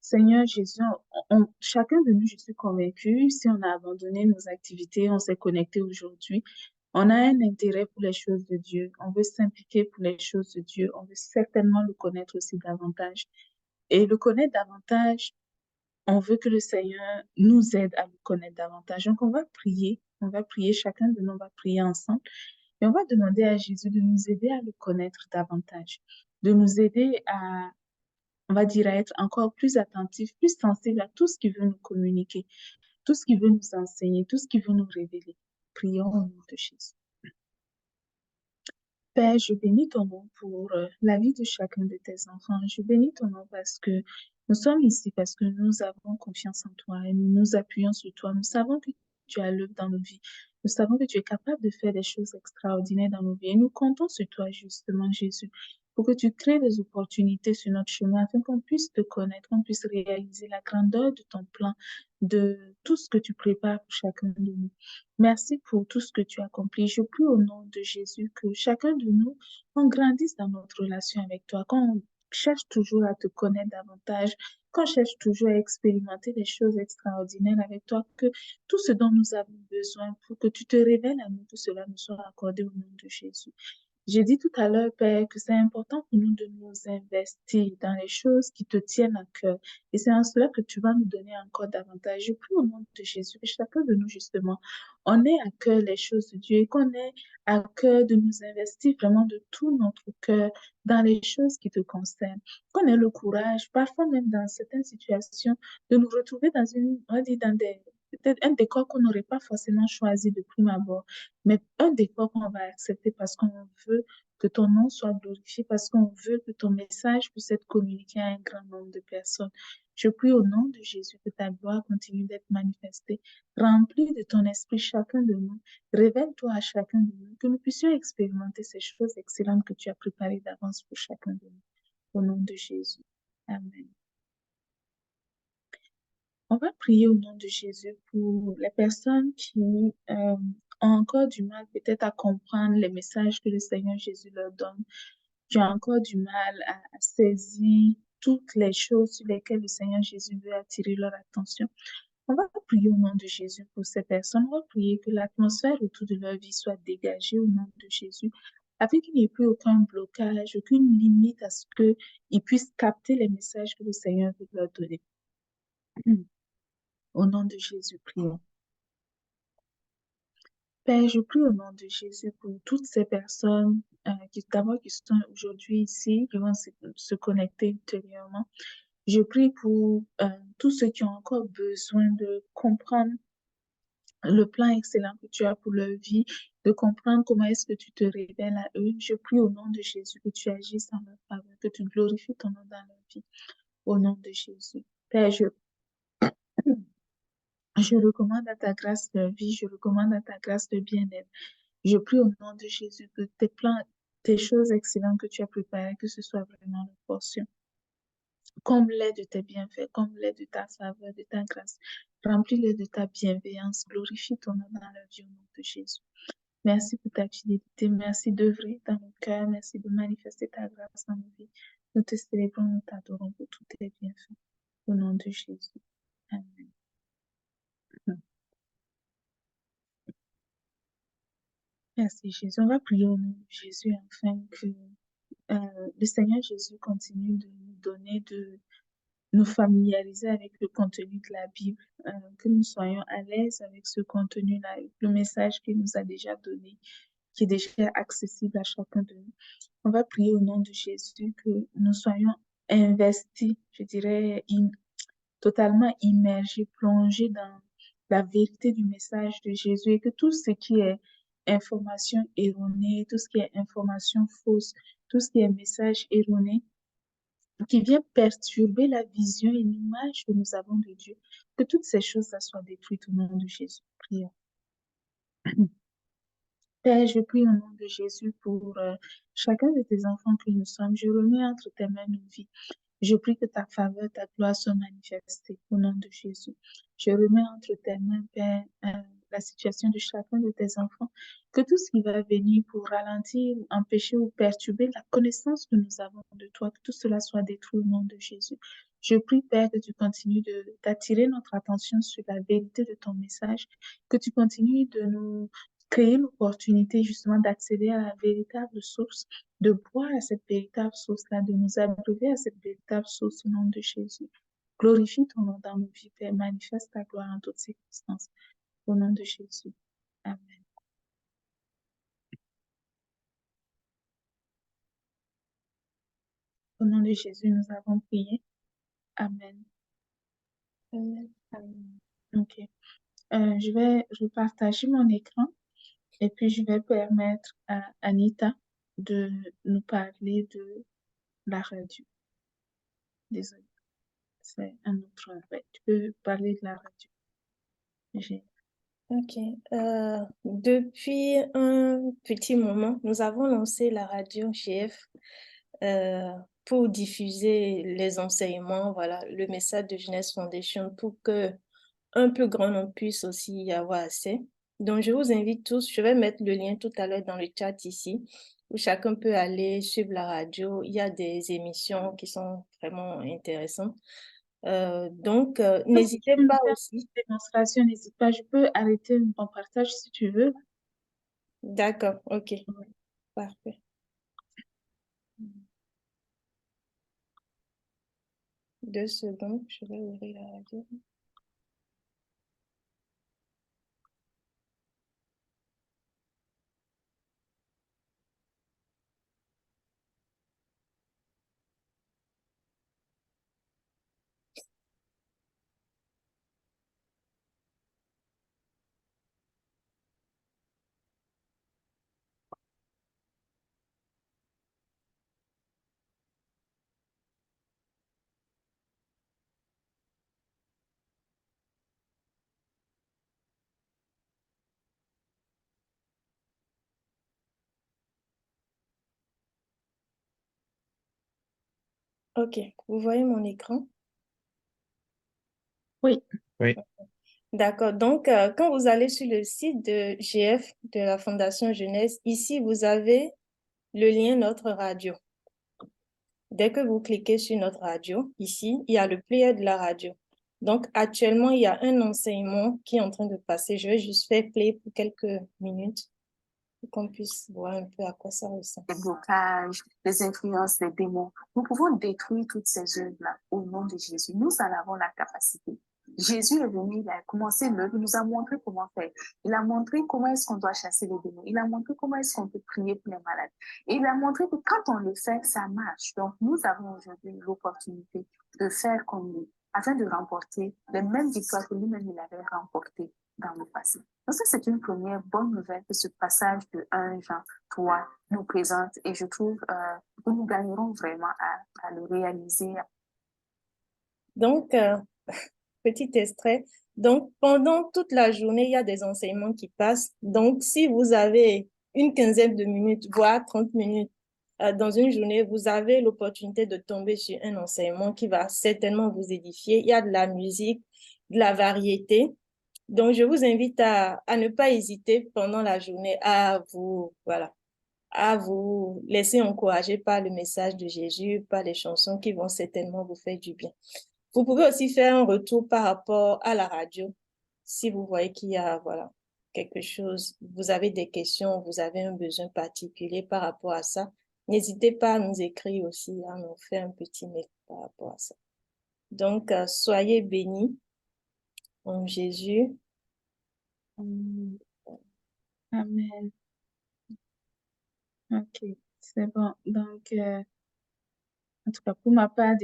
Seigneur Jésus, chacun de nous, je suis convaincue, si on a abandonné nos activités, on s'est connecté aujourd'hui, on a un intérêt pour les choses de Dieu. On veut s'impliquer pour les choses de Dieu. On veut certainement le connaître aussi davantage. Et le connaître davantage, on veut que le Seigneur nous aide à le connaître davantage. Donc, on va prier, chacun de nous va prier ensemble et on va demander à Jésus de nous aider à le connaître davantage, de nous aider à, on va dire, à être encore plus attentifs, plus sensibles à tout ce qu'il veut nous communiquer, tout ce qu'il veut nous enseigner, tout ce qu'il veut nous révéler. Prions au nom de Jésus. Père, je bénis ton nom pour la vie de chacun de tes enfants. Je bénis ton nom parce que nous sommes ici, parce que nous avons confiance en toi et nous nous appuyons sur toi. Nous savons que tu as l'œuvre dans nos vies. Nous savons que tu es capable de faire des choses extraordinaires dans nos vies. Et nous comptons sur toi, justement, Jésus, pour que tu crées des opportunités sur notre chemin afin qu'on puisse te connaître, qu'on puisse réaliser la grandeur de ton plan, de tout ce que tu prépares pour chacun de nous. Merci pour tout ce que tu as accompli. Je prie au nom de Jésus que chacun de nous, on grandisse dans notre relation avec toi, qu'on cherche toujours à te connaître davantage, qu'on cherche toujours à expérimenter des choses extraordinaires avec toi, que tout ce dont nous avons besoin pour que tu te révèles à nous, que cela nous soit accordé au nom de Jésus. J'ai dit tout à l'heure, Père, que c'est important pour nous de nous investir dans les choses qui te tiennent à cœur. Et c'est en cela que tu vas nous donner encore davantage. Je prie au nom de Jésus que chacun de nous, justement, on ait à cœur les choses de Dieu et qu'on ait à cœur de nous investir vraiment de tout notre cœur dans les choses qui te concernent. Qu'on ait le courage, parfois même dans certaines situations, de nous retrouver dans on va dire dans peut-être un décor qu'on n'aurait pas forcément choisi de prime abord, mais un décor qu'on va accepter parce qu'on veut que ton nom soit glorifié, parce qu'on veut que ton message puisse être communiqué à un grand nombre de personnes. Je prie au nom de Jésus que ta gloire continue d'être manifestée. Remplis de ton esprit chacun de nous. Révèle-toi à chacun de nous, que nous puissions expérimenter ces choses excellentes que tu as préparées d'avance pour chacun de nous. Au nom de Jésus. Amen. On va prier au nom de Jésus pour les personnes qui ont encore du mal peut-être à comprendre les messages que le Seigneur Jésus leur donne, qui ont encore du mal à saisir toutes les choses sur lesquelles le Seigneur Jésus veut attirer leur attention. On va prier au nom de Jésus pour ces personnes. On va prier que l'atmosphère autour de leur vie soit dégagée au nom de Jésus, afin qu'il n'y ait plus aucun blocage, aucune limite à ce qu'ils puissent capter les messages que le Seigneur veut leur donner. Au nom de Jésus, prions. Père, je prie au nom de Jésus pour toutes ces personnes qui sont aujourd'hui ici, qui vont se connecter ultérieurement. Je prie pour tous ceux qui ont encore besoin de comprendre le plan excellent que tu as pour leur vie, de comprendre comment est-ce que tu te révèles à eux. Je prie au nom de Jésus que tu agisses en leur faveur, que tu glorifies ton nom dans leur vie. Au nom de Jésus. Père, je recommande à ta grâce leur vie, je recommande à ta grâce de bien-être. Je prie au nom de Jésus que tes plans, tes choses excellentes que tu as préparées, que ce soit vraiment leur portion. Comble-les de tes bienfaits, comble-les de ta faveur, de ta grâce. Remplis-les de ta bienveillance. Glorifie ton nom dans leur vie au nom de Jésus. Merci pour ta fidélité. Merci d'œuvrer dans nos cœurs. Merci de manifester ta grâce dans nos vies. Nous te célébrons, nous t'adorons pour tous tes bienfaits. Au nom de Jésus. Amen. Merci Jésus. On va prier au nom de Jésus afin que le Seigneur Jésus continue de nous donner, de nous familiariser avec le contenu de la Bible, que nous soyons à l'aise avec ce contenu-là, le message qu'il nous a déjà donné, qui est déjà accessible à chacun de nous. On va prier au nom de Jésus que nous soyons investis, je dirais, totalement immergés, plongés dans la vérité du message de Jésus et que tout ce qui est information erronée, tout ce qui est information fausse, tout ce qui est message erroné, qui vient perturber la vision et l'image que nous avons de Dieu, que toutes ces choses soient détruites au nom de Jésus. Prions. Père, je prie au nom de Jésus pour chacun de tes enfants que nous sommes. Je remets entre tes mains nos vies. Je prie que ta faveur, ta gloire soit manifestée au nom de Jésus. Je remets entre tes mains, Père, la situation de chacun de tes enfants, que tout ce qui va venir pour ralentir, empêcher ou perturber la connaissance que nous avons de toi, que tout cela soit détruit au nom de Jésus. Je prie, Père, que tu continues d'attirer notre attention sur la vérité de ton message, que tu continues de nous créer l'opportunité justement d'accéder à la véritable source, de boire à cette véritable source-là, de nous abreuver à cette véritable source au nom de Jésus. Glorifie ton nom dans nos vies, Père, manifeste ta gloire en toutes circonstances. Au nom de Jésus. Amen. Au nom de Jésus, nous avons prié. Amen.
Amen.
Ok. Je vais partager mon écran et puis je vais permettre à Anita de nous parler de la radio. Désolée. C'est un autre. Ouais, tu peux parler de la radio.
Ok. Depuis un petit moment, nous avons lancé la radio GF pour diffuser les enseignements, voilà, le message de Jeunesse Foundation pour que un plus grand nombre puisse aussi y avoir accès. Donc, je vous invite tous, je vais mettre le lien tout à l'heure dans le chat ici, où chacun peut aller suivre la radio. Il y a des émissions qui sont vraiment intéressantes. Donc, n'hésitez pas aussi.
Démonstration, n'hésite pas. Je peux arrêter mon partage si tu veux.
D'accord, ok.
Ouais.
Parfait. 2 secondes, je vais ouvrir la radio. Ok, vous voyez mon écran?
Oui,
Oui,
D'accord. Donc, quand vous allez sur le site de GF, de la Fondation Jeunesse, ici, vous avez le lien Notre Radio. Dès que vous cliquez sur Notre Radio, ici, il y a le player de la radio. Donc, actuellement, il y a un enseignement qui est en train de passer. Je vais juste faire play pour quelques minutes pour qu'on puisse voir un peu à quoi ça ressemble.
Les blocages, les influences, les démons. Nous pouvons détruire toutes ces œuvres-là au nom de Jésus. Nous en avons la capacité. Jésus est venu, il a commencé l'œuvre, il nous a montré comment faire. Il a montré comment est-ce qu'on doit chasser les démons. Il a montré comment est-ce qu'on peut prier pour les malades. Et il a montré que quand on le fait, ça marche. Donc, nous avons aujourd'hui l'opportunité de faire comme lui, afin de remporter les mêmes victoires que lui-même il avait remportées dans le passé. Donc, ça, c'est une première bonne nouvelle que ce passage de 1 Jean 3 nous présente et je trouve que nous gagnerons vraiment à le réaliser.
Donc, petit extrait. Donc, pendant toute la journée, il y a des enseignements qui passent. Donc, si vous avez une quinzaine de minutes, voire 30 minutes dans une journée, vous avez l'opportunité de tomber sur un enseignement qui va certainement vous édifier. Il y a de la musique, de la variété. Donc, je vous invite à ne pas hésiter pendant la journée voilà, à vous laisser encourager par le message de Jésus, par les chansons qui vont certainement vous faire du bien. Vous pouvez aussi faire un retour par rapport à la radio. Si vous voyez qu'il y a voilà, quelque chose, vous avez des questions, vous avez un besoin particulier par rapport à ça, n'hésitez pas à nous écrire aussi, à nous faire un petit mail par rapport à ça. Donc, soyez bénis en Jésus.
amen. Ok, c'est bon. Donc, en tout cas, pour ma part,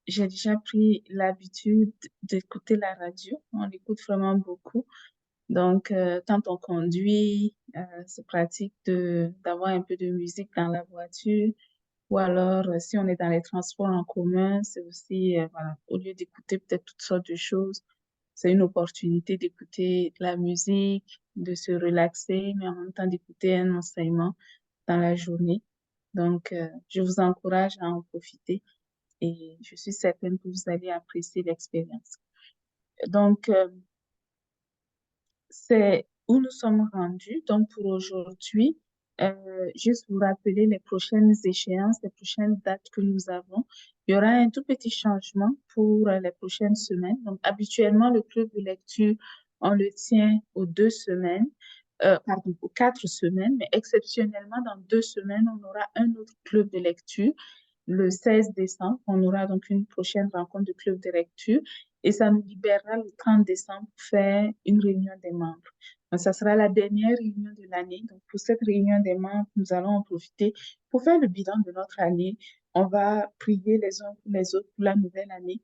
j'ai déjà pris l'habitude d'écouter la radio. On l'écoute vraiment beaucoup. Donc, quand on conduit, c'est pratique d'avoir un peu de musique dans la voiture. Ou alors, si on est dans les transports en commun, c'est aussi, voilà, au lieu d'écouter peut-être toutes sortes de choses, c'est une opportunité d'écouter de la musique, de se relaxer, mais en même temps d'écouter un enseignement dans la journée. Donc, je vous encourage à en profiter et je suis certaine que vous allez apprécier l'expérience. Donc, c'est où nous sommes rendus. Donc, pour aujourd'hui, juste vous rappeler les prochaines échéances, les prochaines dates que nous avons. Il y aura un tout petit changement pour les prochaines semaines. Donc, habituellement, le club de lecture, on le tient aux 2 semaines, pardon, aux 4 semaines, mais exceptionnellement, dans 2 semaines, on aura un autre club de lecture. Le 16 décembre, on aura donc une prochaine rencontre de club de lecture et ça nous libérera le 30 décembre pour faire une réunion des membres. Donc, ça sera la dernière réunion de l'année. Donc, pour cette réunion des membres, nous allons en profiter pour faire le bilan de notre année. On va prier les uns pour les autres pour la nouvelle année.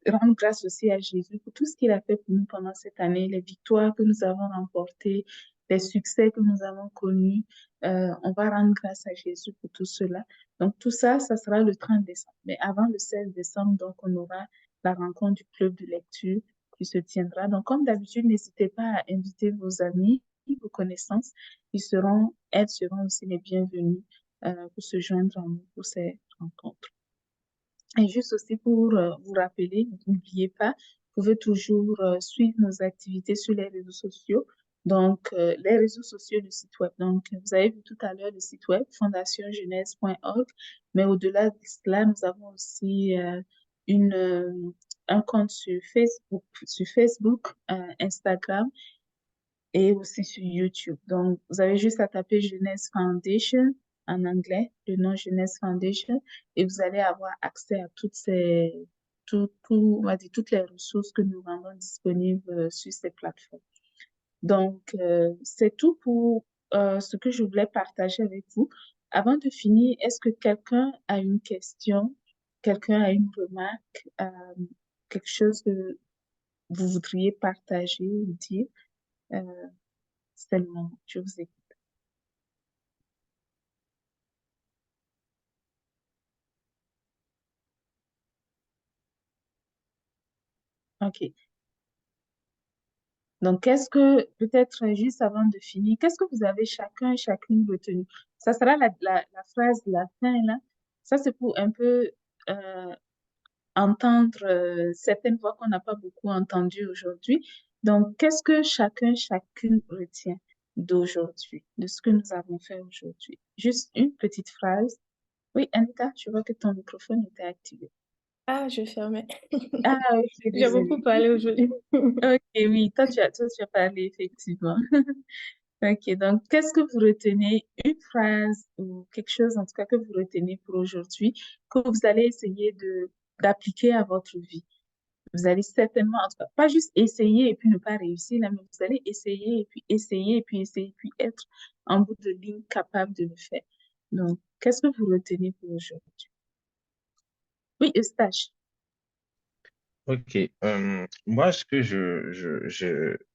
Rendre grâce aussi à Jésus pour tout ce qu'il a fait pour nous pendant cette année, les victoires que nous avons remportées, les succès que nous avons connus. On va rendre grâce à Jésus pour tout cela. Donc, tout ça, ça sera le 30 décembre. Mais avant le 16 décembre, donc, on aura la rencontre du club de lecture qui se tiendra. Donc, comme d'habitude, n'hésitez pas à inviter vos amis, vos connaissances. Elles seront aussi les bienvenues pour se joindre à nous pour ces rencontres. Et juste aussi pour vous rappeler, n'oubliez pas, vous pouvez toujours suivre nos activités sur les réseaux sociaux. Donc, les réseaux sociaux, le site web. Donc, vous avez vu tout à l'heure le site web, fondationjeunesse.org. Mais au-delà de cela, nous avons aussi un compte sur Facebook, Instagram et aussi sur YouTube. Donc, vous avez juste à taper Jeunesse Foundation en anglais, le nom Jeunesse Foundation, et vous allez avoir accès à on va dire, toutes les ressources que nous rendons disponibles sur ces plateformes. Donc, c'est tout pour ce que je voulais partager avec vous. Avant de finir, est-ce que quelqu'un a une question, quelqu'un a une remarque, quelque chose que vous voudriez partager ou dire? Euh, c'est le moment, je vous écoute. OK. Donc, peut-être juste avant de finir, qu'est-ce que vous avez chacun et chacune retenu? Ça sera la phrase de la fin, là. Ça, c'est pour un peu euh, entendre certaines voix qu'on n'a pas beaucoup entendues aujourd'hui. Donc, qu'est-ce que chacun, chacune retient d'aujourd'hui, de ce que nous avons fait aujourd'hui? Juste une petite phrase. Oui, Anita, je vois que ton microphone était activé.
Ah, je fermais.
Ah, ok,
J'ai beaucoup
désolée.
parlé aujourd'hui.
Ok, oui, toi, tu as parlé, effectivement. Ok, donc qu'est-ce que vous retenez, une phrase ou quelque chose en tout cas que vous retenez pour aujourd'hui, que vous allez essayer d'appliquer à votre vie? Vous allez certainement, en tout cas, pas juste essayer et puis ne pas réussir, là, mais vous allez essayer et puis essayer et puis essayer et puis être en bout de ligne capable de le faire. Donc, qu'est-ce que vous retenez pour aujourd'hui? Oui, Eustache.
Ok. Moi, ce que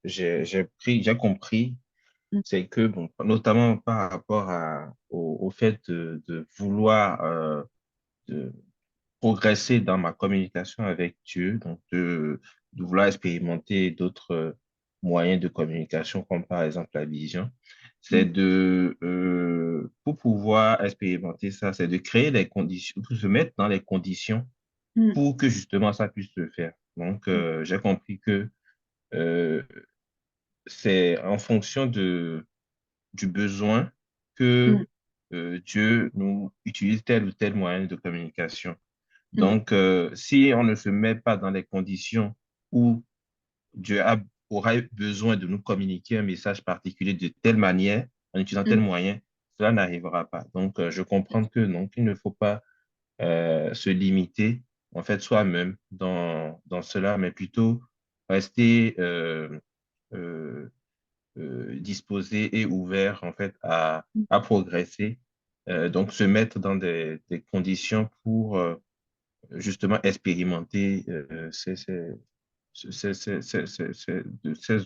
j'ai compris,
Mm,
c'est que, bon, notamment par rapport au fait de vouloir de progresser dans ma communication avec Dieu, donc de vouloir expérimenter d'autres moyens de communication, comme par exemple la vision, c'est
mm,
pour pouvoir expérimenter ça, c'est de créer les conditions, pour se mettre dans les conditions
mm,
pour que justement ça puisse se faire. Donc, j'ai compris que euh, c'est en fonction du besoin
mm,
que Dieu nous utilise tel ou tel moyen de communication.
mm,
Donc, si on ne se met pas dans les conditions où aura besoin de nous communiquer un message particulier de telle manière, en utilisant tel
mm,
moyen, cela n'arrivera pas. Donc, je comprends que non, qu'il ne faut pas se limiter, en fait, soi-même dans cela, mais plutôt rester euh, disposé et ouvert, en fait,
mm,
à progresser. Donc, se mettre dans des conditions pour justement expérimenter ces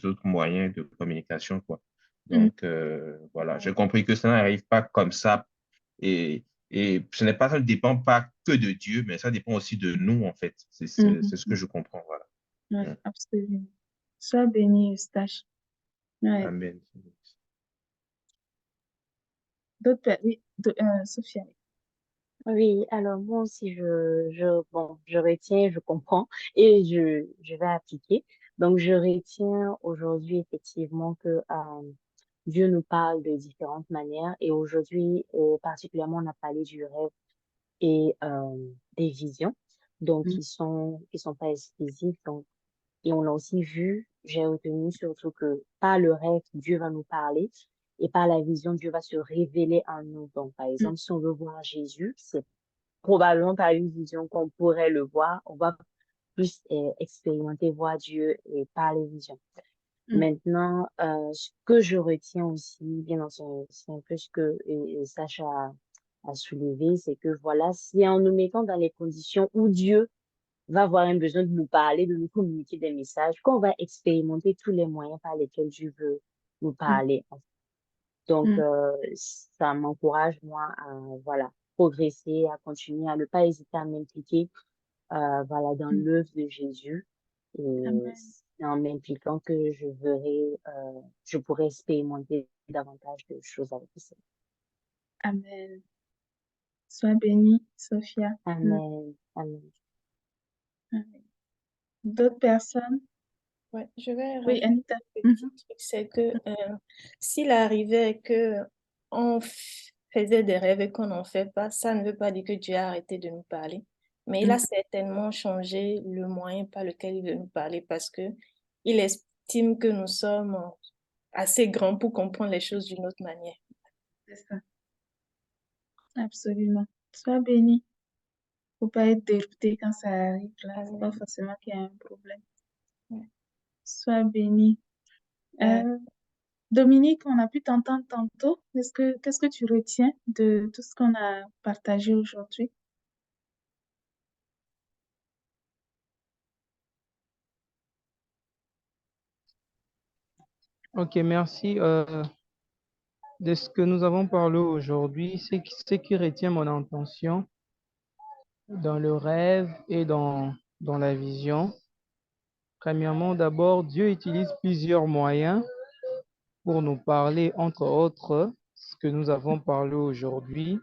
autres moyens de communication, quoi.
mm.
Donc, voilà, j'ai compris que ça n'arrive pas comme ça et ça ne dépend pas que de Dieu, mais ça dépend aussi de nous, en fait.
Mhm.
C'est ce que je comprends, voilà.
Ouais,
Mm.
absolument. Sois béni, Eustache. Ouais.
Amen.
Oui, Sophia.
Oui, alors moi aussi, bon, je retiens, je comprends et je vais appliquer. Donc, je retiens aujourd'hui effectivement que Dieu nous parle de différentes manières et aujourd'hui, particulièrement, on a parlé du rêve et des visions, donc
Mm,
qui sont pas exclusives. Donc, et on a aussi vu, j'ai retenu surtout que par le rêve, Dieu va nous parler et par la vision, Dieu va se révéler en nous. Donc, par
mm,
exemple, si on veut voir Jésus, c'est probablement par une vision qu'on pourrait le voir. On va plus expérimenter, voir Dieu et par les visions.
mm,
Maintenant, ce que je retiens aussi, bien entendu, c'est un peu ce que Sacha a soulevé, c'est que voilà, c'est en nous mettant dans les conditions où Dieu va avoir un besoin de nous parler, de nous communiquer des messages, qu'on va expérimenter tous les moyens par lesquels Dieu veut nous
mm,
parler. Donc,
mm,
ça m'encourage, moi, à, voilà, progresser, à continuer, à ne pas hésiter à m'impliquer, voilà, dans
mm.
l'œuvre de Jésus. Et
Amen.
c'est en m'impliquant que je pourrais expérimenter davantage de choses avec lui.
Amen. Sois bénie, Sophia. Mm,
Amen. Amen.
amen. D'autres personnes?
Ouais, je vais
Oui,
rajouter
Anita.
un petit
Mhm,
truc, c'est que s'il arrivait que on faisait des rêves et qu'on n'en fait pas, ça ne veut pas dire que Dieu a arrêté de nous parler. Mais il a
mm,
certainement changé le moyen par lequel il veut nous parler parce que il estime que nous sommes assez grands pour comprendre les choses d'une autre manière.
c'est ça. Absolument. Sois béni. Faut pas être dérouté quand ça arrive là. C'est pas forcément qu'il y a un problème. Ouais. Sois béni. Euh, Dominique, on a pu t'entendre tantôt. Qu'est-ce que tu retiens de tout ce qu'on a partagé aujourd'hui?
Ok, merci. De ce que nous avons parlé aujourd'hui, ce qui retient mon attention dans le rêve et dans la vision. Premièrement, d'abord, Dieu utilise plusieurs moyens pour nous parler, entre autres, ce que nous avons parlé aujourd'hui,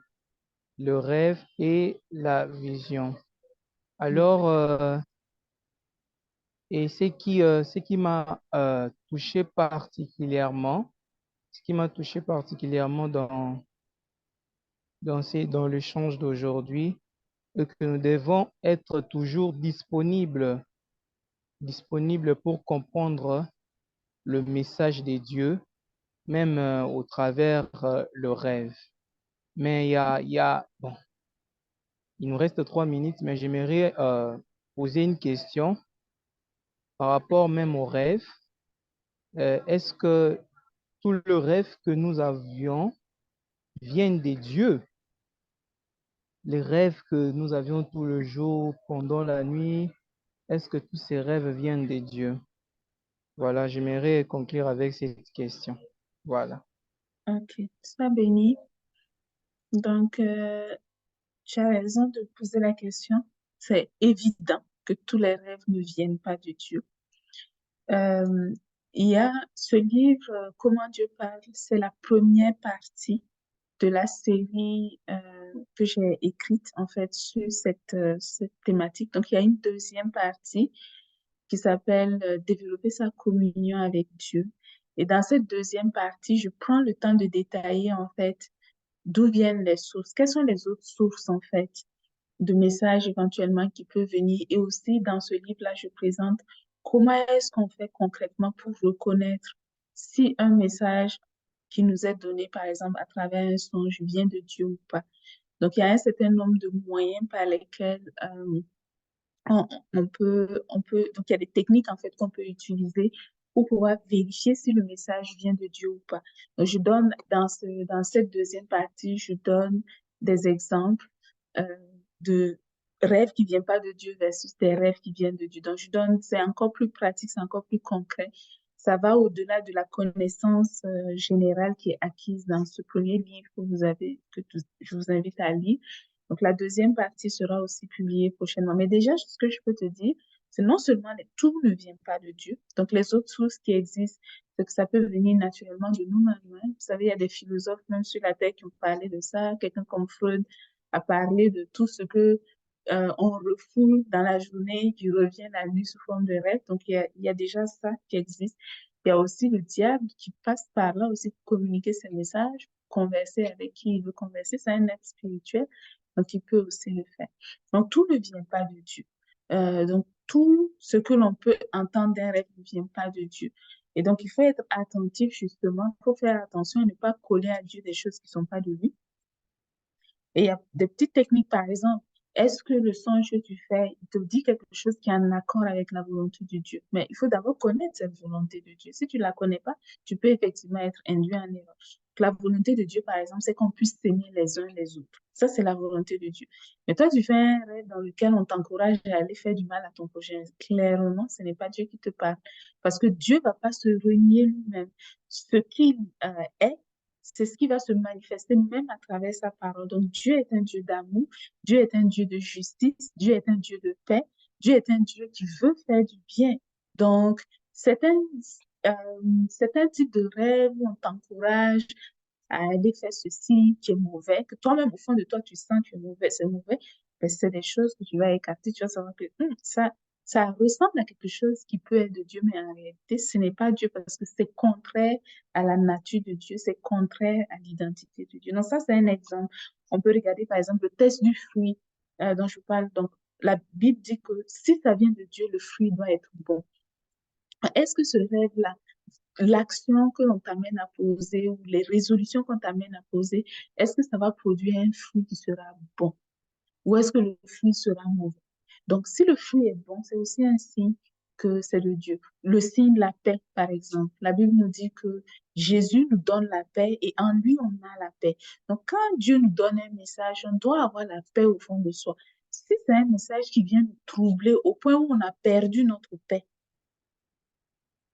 le rêve et la vision. Alors, et ce qui m'a touché particulièrement, ce qui m'a touché particulièrement dans l'échange d'aujourd'hui, c'est que nous devons être toujours disponibles pour comprendre le message de Dieu, même au travers le rêve. Mais bon, il nous reste 3 minutes, mais j'aimerais poser une question par rapport même au rêve. Est-ce que tout le rêve que nous avions viennent de Dieu? Les rêves que nous avions tout le jour, pendant la nuit, est-ce que tous ces rêves viennent de Dieu? Voilà, j'aimerais conclure avec cette question. Voilà.
Ok. Sois béni. Donc, tu as raison de poser la question. C'est évident que tous les rêves ne viennent pas de Dieu. Euh, il y a ce livre, Comment Dieu parle, c'est la première partie de la série que j'ai écrite en fait sur cette thématique. Donc, il y a une deuxième partie qui s'appelle Développer sa communion avec Dieu. Et dans cette deuxième partie, je prends le temps de détailler en fait d'où viennent les sources, quelles sont les autres sources en fait de messages éventuellement qui peuvent venir. Et aussi, dans ce livre-là, je présente comment est-ce qu'on fait concrètement pour reconnaître si un message qui nous est donné, par exemple, à travers un songe, vient de Dieu ou pas. Donc, il y a un certain nombre de moyens par lesquels donc il y a des techniques en fait qu'on peut utiliser pour pouvoir vérifier si le message vient de Dieu ou pas. Donc, je donne dans cette deuxième partie, je donne des exemples euh, de rêves qui viennent pas de Dieu versus des rêves qui viennent de Dieu. Donc, c'est encore plus pratique, c'est encore plus concret. Ça va au-delà de la connaissance générale qui est acquise dans ce premier livre je vous invite à lire. Donc, la deuxième partie sera aussi publiée prochainement. Mais déjà, ce que je peux te dire, c'est non seulement tout ne vient pas de Dieu. Donc, les autres sources qui existent, c'est que ça peut venir naturellement de nous-mêmes. Vous savez, il y a des philosophes même sur la Terre qui ont parlé de ça. Quelqu'un comme Freud a parlé de tout ce que on refoule dans la journée qui revient la nuit sous forme de rêve. Donc, il y a déjà ça qui existe. Il y a aussi le diable qui passe par là aussi pour communiquer ses messages, converser avec qui il veut converser. C'est un être spirituel. Donc, il peut aussi le faire. Donc, tout ne vient pas de Dieu. Donc, tout ce que l'on peut entendre d'un rêve ne vient pas de Dieu. Et donc, il faut être attentif, justement. Il faut faire attention à ne pas coller à Dieu des choses qui ne sont pas de lui. Et il y a des petites techniques, par exemple. Est-ce que le songe que tu fais, il te dit quelque chose qui est en accord avec la volonté de Dieu? Mais il faut d'abord connaître cette volonté de Dieu. Si tu ne la connais pas, tu peux effectivement être induit en erreur. La volonté de Dieu, par exemple, c'est qu'on puisse s'aimer les uns les autres. Ça, c'est la volonté de Dieu. Mais toi, tu fais un rêve dans lequel on t'encourage à aller faire du mal à ton prochain. Clairement, ce n'est pas Dieu qui te parle. Parce que Dieu ne va pas se renier lui-même. Ce qu'il est, c'est ce qui va se manifester même à travers sa parole. Donc, Dieu est un Dieu d'amour, Dieu est un Dieu de justice, Dieu est un Dieu de paix, Dieu est un Dieu qui veut faire du bien. Donc, euh, c'est un type de rêve où on t'encourage à aller faire ceci qui est mauvais, que toi-même, au fond de toi, tu sens que c'est mauvais, mais c'est des choses que tu vas écarter, tu vas savoir que ça ressemble à quelque chose qui peut être de Dieu, mais en réalité, ce n'est pas Dieu parce que c'est contraire à la nature de Dieu, c'est contraire à l'identité de Dieu. Donc ça, c'est un exemple. On peut regarder, par exemple, le test du fruit dont je parle. Donc, la Bible dit que si ça vient de Dieu, le fruit doit être bon. Est-ce que ce rêve-là l'action que l'on t'amène à poser ou les résolutions qu'on t'amène à poser, est-ce que ça va produire un fruit qui sera bon ou est-ce que le fruit sera mauvais? Donc, si le fruit est bon, c'est aussi un signe que c'est de Dieu. Le signe de la paix, par exemple. La Bible nous dit que Jésus nous donne la paix et en lui, on a la paix. Donc, quand Dieu nous donne un message, on doit avoir la paix au fond de soi. Si c'est un message qui vient nous troubler au point où on a perdu notre paix,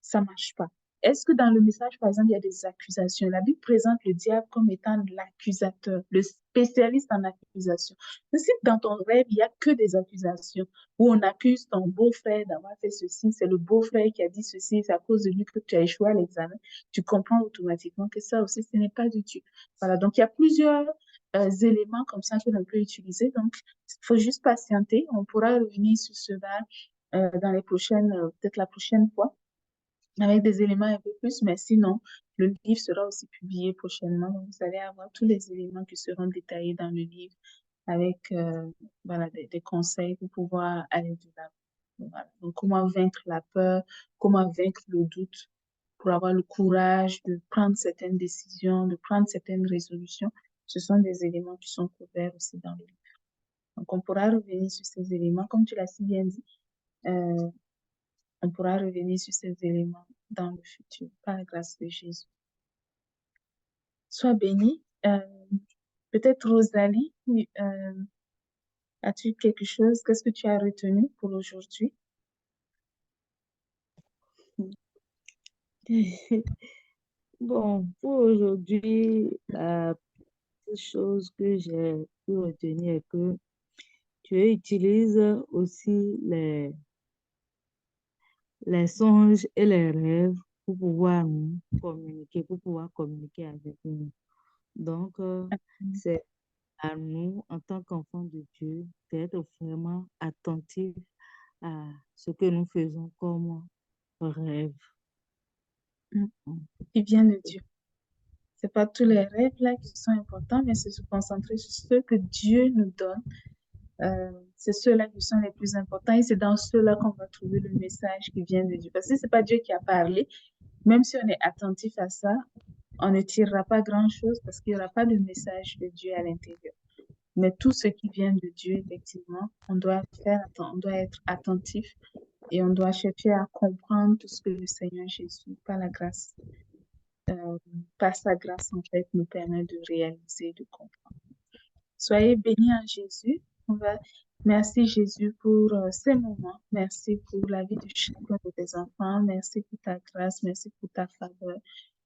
ça marche pas. Est-ce que dans le message, par exemple, il y a des accusations? La Bible présente le diable comme étant l'accusateur, le spécialiste en accusation. Mais si dans ton rêve, il n'y a que des accusations, où on accuse ton beau-frère d'avoir fait ceci, c'est le beau-frère qui a dit ceci, c'est à cause de lui que tu as échoué à l'examen, tu comprends automatiquement que ça aussi, ce n'est pas du Dieu. Voilà, donc il y a plusieurs éléments comme ça que l'on peut utiliser. Donc, il faut juste patienter. On pourra revenir sur cela dans les prochaines, peut-être la prochaine fois avec des éléments un peu plus, mais sinon, le livre sera aussi publié prochainement. Donc, vous allez avoir tous les éléments qui seront détaillés dans le livre avec voilà, des conseils pour pouvoir aller de l'avant. Voilà. Donc, comment vaincre la peur, comment vaincre le doute pour avoir le courage de prendre certaines décisions, de prendre certaines résolutions. Ce sont des éléments qui sont couverts aussi dans le livre. Donc, on pourra revenir sur ces éléments. Comme tu l'as si bien dit, euh, on pourra revenir sur ces éléments dans le futur, par la grâce de Jésus. Sois bénie. Peut-être Rosalie, oui, as-tu quelque chose? Qu'est-ce que tu as retenu pour aujourd'hui?
Bon, pour aujourd'hui, la chose que j'ai pu retenir est que tu utilises aussi les songes et les rêves pour pouvoir nous communiquer, pour pouvoir communiquer avec nous. Donc, c'est à nous, en tant qu'enfants de Dieu, d'être vraiment attentifs à ce que nous faisons comme rêve.
Qui vient de Dieu. C'est pas tous les rêves là qui sont importants, mais c'est se concentrer sur ce que Dieu nous donne. C'est ceux-là qui sont les plus importants et c'est dans ceux-là qu'on va trouver le message qui vient de Dieu. Parce que c'est pas Dieu qui a parlé, même si on est attentif à ça, on ne tirera pas grand-chose parce qu'il n'y aura pas de message de Dieu à l'intérieur. Mais tout ce qui vient de Dieu, effectivement, on doit on doit être attentif et on doit chercher à comprendre tout ce que le Seigneur Jésus, par la grâce, par sa grâce, en fait, nous permet de réaliser, de comprendre. Soyez bénis en Jésus. Merci Jésus pour ces moments. Merci pour la vie de chacun de tes enfants. Merci pour ta grâce. Merci pour ta faveur.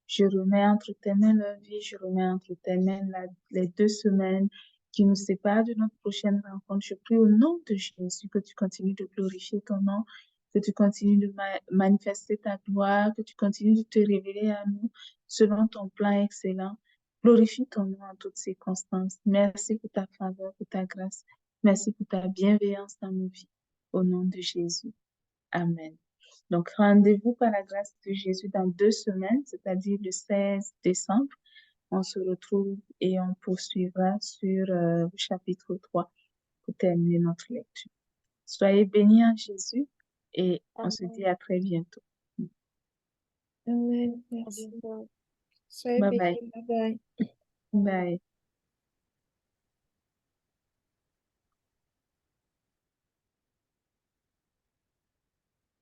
Je remets entre tes mains leur vie. Je remets entre tes mains les 2 semaines qui nous séparent de notre prochaine rencontre. Je prie au nom de Jésus que tu continues de glorifier ton nom, que tu continues de manifester ta gloire, que tu continues de te révéler à nous selon ton plan excellent. Glorifie ton nom en toutes circonstances. Merci pour ta faveur, pour ta grâce. Merci pour ta bienveillance dans nos vies. Au nom de Jésus. Amen. Donc, rendez-vous par la grâce de Jésus dans 2 semaines, c'est-à-dire le 16 décembre. On se retrouve et on poursuivra sur le chapitre 3 pour terminer notre lecture. Soyez bénis en Jésus et on se dit à très bientôt.
Amen. Merci. Soyez
Bye
bénis.
bye.
Bye bye.
Bye.